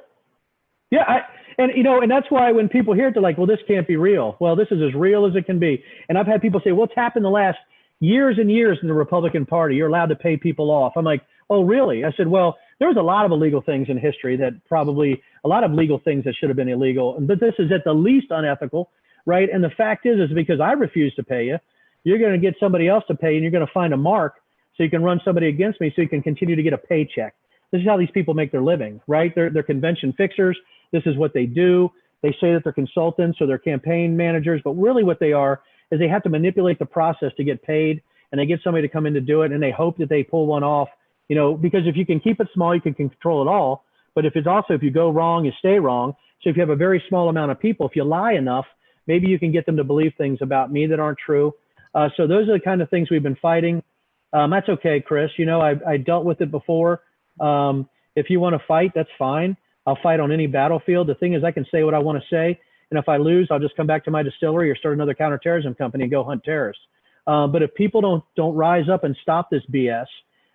And that's why when people hear it, they're like, well, this can't be real. Well, this is as real as it can be. And I've had people say, what's happened the last years and years in the Republican Party? You're allowed to pay people off. I'm like, oh, really? I said, well, there was a lot of illegal things in history that a lot of legal things that should have been illegal. But this is at the least unethical, right? And the fact is because I refuse to pay you, you're going to get somebody else to pay, and you're going to find a mark so you can run somebody against me so you can continue to get a paycheck. This is how these people make their living, right? They're convention fixers. This is what they do. They say that they're consultants or they're campaign managers, but really what they are is they have to manipulate the process to get paid, and they get somebody to come in to do it, and they hope that they pull one off, because if you can keep it small, you can control it all. But if you go wrong, you stay wrong. So if you have a very small amount of people, if you lie enough, maybe you can get them to believe things about me that aren't true. So those are the kind of things we've been fighting. That's okay, Chris. I dealt with it before. If you want to fight, that's fine. I'll fight on any battlefield. The thing is, I can say what I want to say. And if I lose, I'll just come back to my distillery or start another counterterrorism company and go hunt terrorists. But if people don't rise up and stop this BS,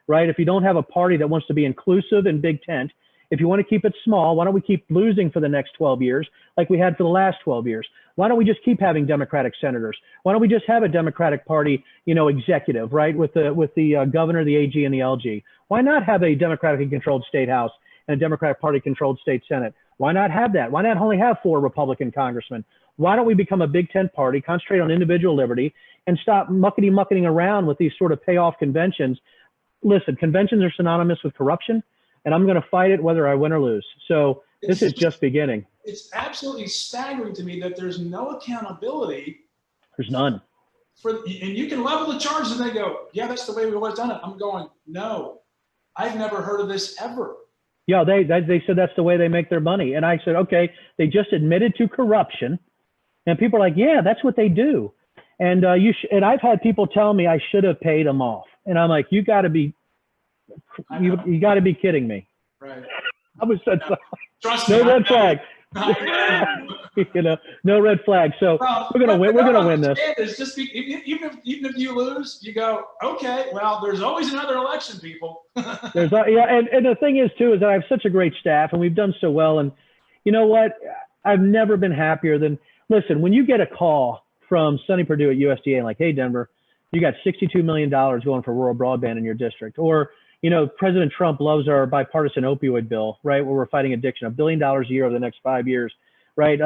right? If you don't have a party that wants to be inclusive and big tent, if you want to keep it small, why don't we keep losing for the next 12 years like we had for the last 12 years? Why don't we just keep having Democratic senators? Why don't we just have a Democratic Party, executive, right? With the governor, the AG, and the LG. Why not have a Democratically controlled state house and a Democratic Party controlled state Senate? Why not have that? Why not only have 4 Republican congressmen? Why don't we become a big tent party, concentrate on individual liberty, and stop mucking around with these sort of payoff conventions? Listen, conventions are synonymous with corruption, and I'm going to fight it whether I win or lose. So this is just beginning. It's absolutely staggering to me that there's no accountability. There's none. And you can level the charges, and they go, yeah, that's the way we've always done it. I'm going, no, I've never heard of this ever. Yeah, they said that's the way they make their money. And I said, okay, they just admitted to corruption. And people are like, yeah, that's what they do. And and I've had people tell me I should have paid them off. And I'm like, you got to be kidding me. Right. I was said, Trust no me, red flag. No red flag. So we're gonna win. We're gonna win this. It's just even if you lose, you go, okay, well, there's always another election, people. And the thing is too is that I have such a great staff, and we've done so well. And you know what? I've never been happier than when you get a call from Sonny Perdue at USDA, like, hey, Denver, you got $62 million going for rural broadband in your district, or President Trump loves our bipartisan opioid bill, right? Where we're fighting addiction, $1 billion a year over the next 5 years, right?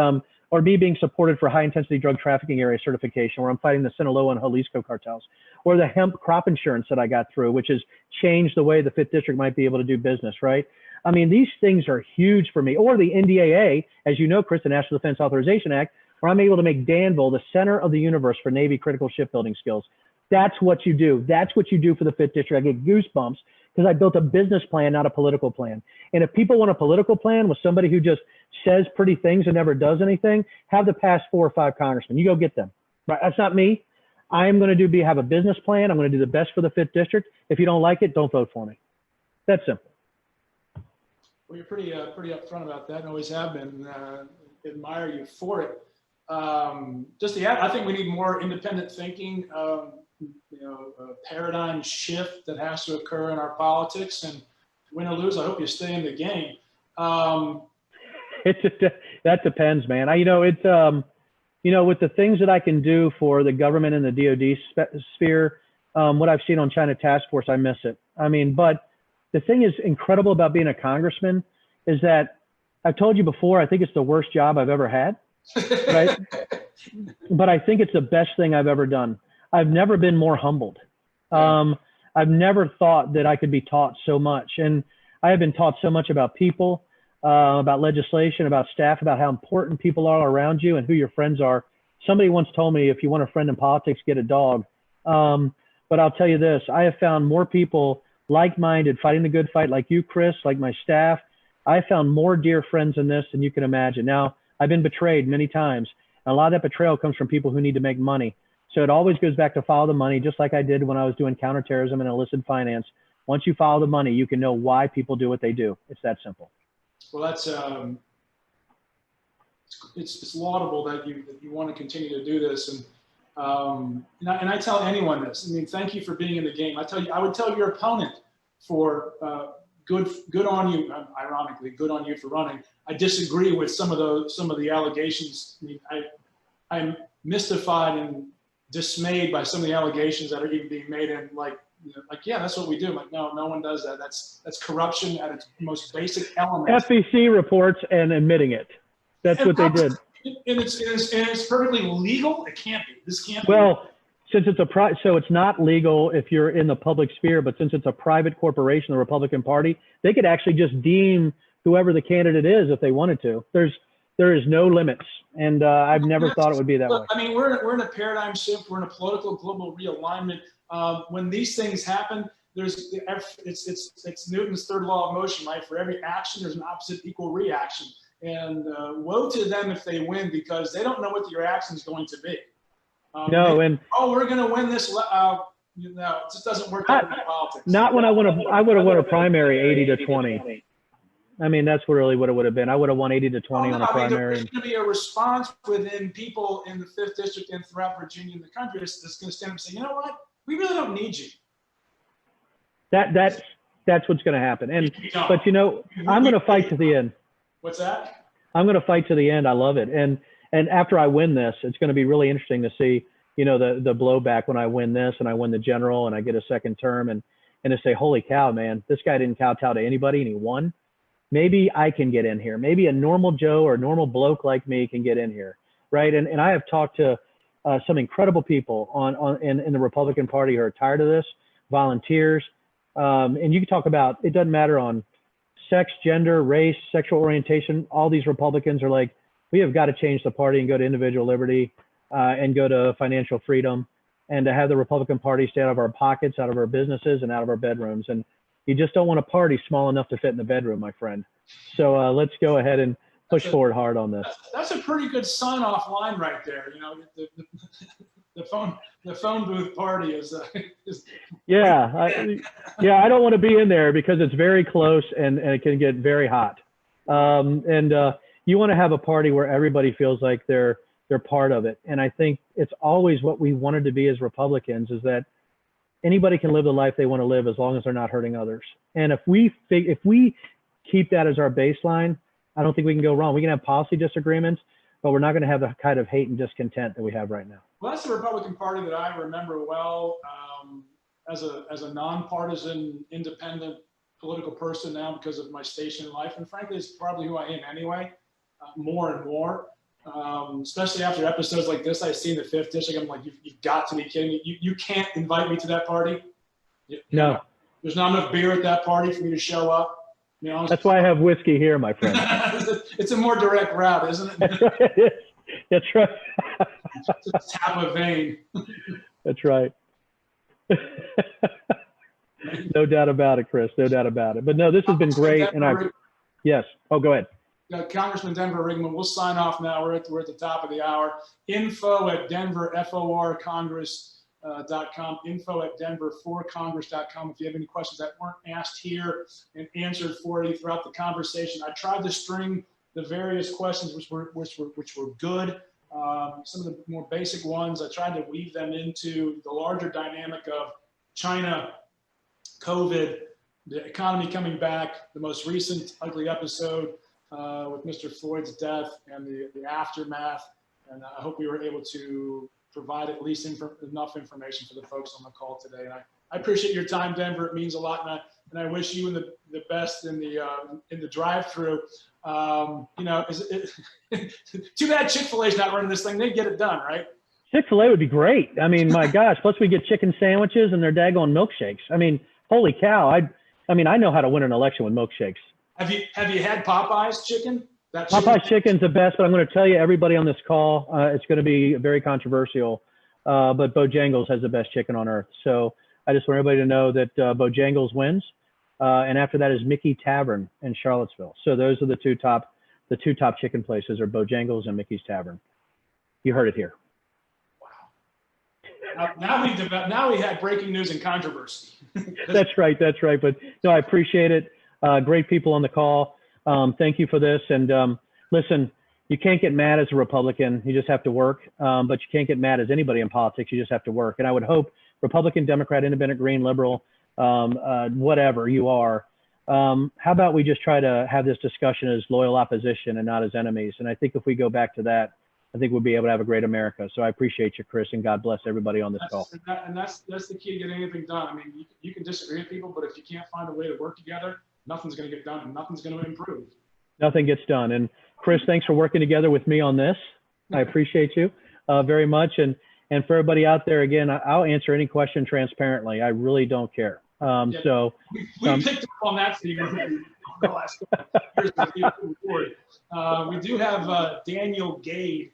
Or me being supported for high intensity drug trafficking area certification, where I'm fighting the Sinaloa and Jalisco cartels, or the hemp crop insurance that I got through, which has changed the way the 5th District might be able to do business, right? I mean, these things are huge for me. Or the NDAA, as you know, Chris, the National Defense Authorization Act, where I'm able to make Danville the center of the universe for Navy critical shipbuilding skills. That's what you do. That's what you do for the 5th District. I get goosebumps because I built a business plan, not a political plan. And if people want a political plan with somebody who just says pretty things and never does anything, have the past 4 or 5 congressmen. You go get them. Right? That's not me. I am going to have a business plan. I'm going to do the best for the 5th District. If you don't like it, don't vote for me. That's simple. Well, you're pretty upfront about that, and always have been. Admire you for it. I think we need more independent thinking. A paradigm shift that has to occur in our politics, and win or lose, I hope you stay in the game. That depends, man. With the things that I can do for the government and the DoD sphere, what I've seen on China Task Force, I miss it. I mean, but the thing is incredible about being a congressman is that I've told you before, I think it's the worst job I've ever had, right? But I think it's the best thing I've ever done. I've never been more humbled. I've never thought that I could be taught so much. And I have been taught so much about people, about legislation, about staff, about how important people are around you and who your friends are. Somebody once told me, if you want a friend in politics, get a dog. But I'll tell you this, I have found more people like-minded, fighting the good fight, like you, Chris, like my staff. I found more dear friends in this than you can imagine. Now, I've been betrayed many times. And a lot of that betrayal comes from people who need to make money. So it always goes back to follow the money, just like I did when I was doing counterterrorism and illicit finance. Once you follow the money, you can know why people do what they do. It's that simple. Well, that's it's laudable that you want to continue to do this, and I tell anyone this. I mean, thank you for being in the game. I would tell your opponent for good on you. Ironically, good on you for running. I disagree with some of the allegations. I mean, I'm mystified and dismayed by some of the allegations that are even being made, and like, yeah, that's what we do. I'm like, no one does that. That's corruption at its most basic element. FEC reports and admitting it. That's what they did. And it's perfectly legal. It can't be. This can't be. Well, since it's so it's not legal if you're in the public sphere, but since it's a private corporation, the Republican Party, they could actually just deem whoever the candidate is if they wanted to. There is no limits, and I've never thought it would be that way. I mean, we're in a paradigm shift. We're in a political global realignment. When these things happen, it's Newton's third law of motion, right? For every action, there's an opposite equal reaction. And woe to them if they win, because they don't know what your reaction is going to be. We're going to win this. It just doesn't work out in politics. Not when I would have won a primary 80-20. I mean, that's really what it would have been. I would have won 80-20 on a primary. There's going to be a response within people in the 5th District and throughout Virginia and the country that's going to stand up and say, you know what? We really don't need you. That's what's going to happen. But I'm going to fight to the end. What's that? I'm going to fight to the end. I love it. And after I win this, it's going to be really interesting to see, the blowback when I win this and I win the general and I get a second term and to say, holy cow, man, this guy didn't kowtow to anybody and he won. Maybe I can get in here. Maybe a normal Joe or a normal bloke like me can get in here. Right. And I have talked to some incredible people in the Republican Party who are tired of this, volunteers. And you can talk about, it doesn't matter on sex, gender, race, sexual orientation. All these Republicans are like, we have got to change the party and go to individual liberty and go to financial freedom, and to have the Republican Party stay out of our pockets, out of our businesses, and out of our bedrooms. And you just don't want a party small enough to fit in the bedroom, my friend. So let's go ahead and push forward hard on this. That's a pretty good sign-off line right there. The phone booth party is yeah. I don't want to be in there because it's very close and it can get very hot. You want to have a party where everybody feels like they're part of it. And I think it's always what we wanted to be as Republicans, is that anybody can live the life they want to live as long as they're not hurting others. And if we keep that as our baseline, I don't think we can go wrong. We can have policy disagreements, but we're not going to have the kind of hate and discontent that we have right now. Well, that's the Republican Party that I remember well as a nonpartisan, independent political person now because of my station in life. And frankly, it's probably who I am anyway, more and more. Especially after episodes like this I see in the 5th District. I'm like, you've got to be kidding me. You can't invite me to that party. No. There's not enough beer at that party for me to show up. That's why I have whiskey here, my friend. It's a more direct route, isn't it? That's right. That's right. Just tap a vein. That's right. No doubt about it, Chris. No doubt about it. But no, this has been great. And yes. Oh, go ahead. Congressman Denver Riggleman, we'll sign off now. We're at the top of the hour. Info@Denver, FORCongress.com. Info@Denver4Congress.com. If you have any questions that weren't asked here and answered for you throughout the conversation, I tried to string the various questions which were good. Some of the more basic ones, I tried to weave them into the larger dynamic of China, COVID, the economy coming back, the most recent ugly episode with Mr. Floyd's death and the aftermath. And I hope we were able to provide at least enough information for the folks on the call today. And I appreciate your time, Denver. It means a lot, and I wish you and the best in the drive-through. You know, too bad Chick-fil-A's not running this thing. They'd get it done, right? Chick-fil-A would be great. I mean, my gosh, plus we get chicken sandwiches and their daggone milkshakes. I mean, holy cow. I mean, I know how to win an election with milkshakes. Have you had Popeye's chicken? Popeye's chicken's the best, but I'm going to tell you, everybody on this call, it's going to be very controversial, but Bojangles has the best chicken on earth. So I just want everybody to know that Bojangles wins, and after that is Mickey Tavern in Charlottesville. So those are the two top chicken places are Bojangles and Mickey's Tavern. You heard it here. Now we had breaking news and controversy. That's right. But no, I appreciate it. Great people on the call. Thank you for this. And listen, you can't get mad as a Republican. You just have to work. But you can't get mad as anybody in politics. You just have to work. And I would hope Republican, Democrat, Independent, Green, Liberal, whatever you are, how about we just try to have this discussion as loyal opposition and not as enemies? And I think if we go back to that, I think we'll be able to have a great America. So I appreciate you, Chris, and God bless everybody on this call. And that's the key to getting anything done. I mean, you can disagree with people, but if you can't find a way to work together, nothing's going to get done and nothing's going to improve. Nothing gets done. And Chris, thanks for working together with me on this. I appreciate you very much. And for everybody out there, again, I'll answer any question transparently. I really don't care. So we picked up on that, Steve. The last couple years. We do have Daniel Gade,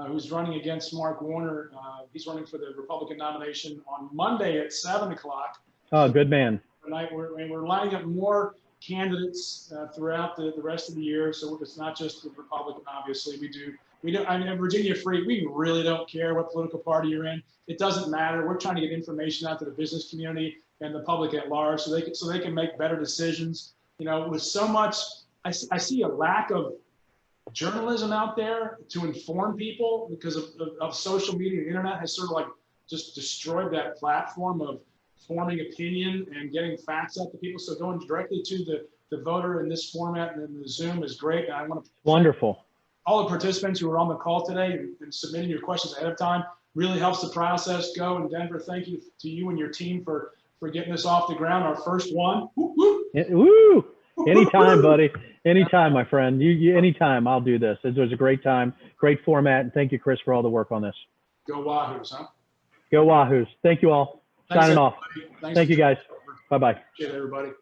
who's running against Mark Warner. He's running for the Republican nomination on Monday at 7 o'clock. Oh, good man. Tonight we're lining up more candidates throughout the rest of the year. So it's not just the Republican, obviously. We do. I mean, Virginia Free, we really don't care what political party you're in. It doesn't matter. We're trying to get information out to the business community and the public at large, so they can make better decisions. You know, with so much, I see a lack of journalism out there to inform people because of social media. The internet has sort of like just destroyed that platform of forming opinion and getting facts out to people. So going directly to the voter in this format and the Zoom is great. And I want to wonderful. All the participants who are on the call today and submitting your questions ahead of time really helps the process go. And Denver, thank you to you and your team for getting this off the ground. Our first one. Woo, woo. Woo. Anytime, buddy. Anytime, my friend. You anytime. I'll do this. It was a great time, great format, and thank you, Chris, for all the work on this. Go Wahoos, huh? Go Wahoos. Thank you all. Thanks, signing off. Thanks Thank you, guys. Bye-bye. Appreciate it, everybody.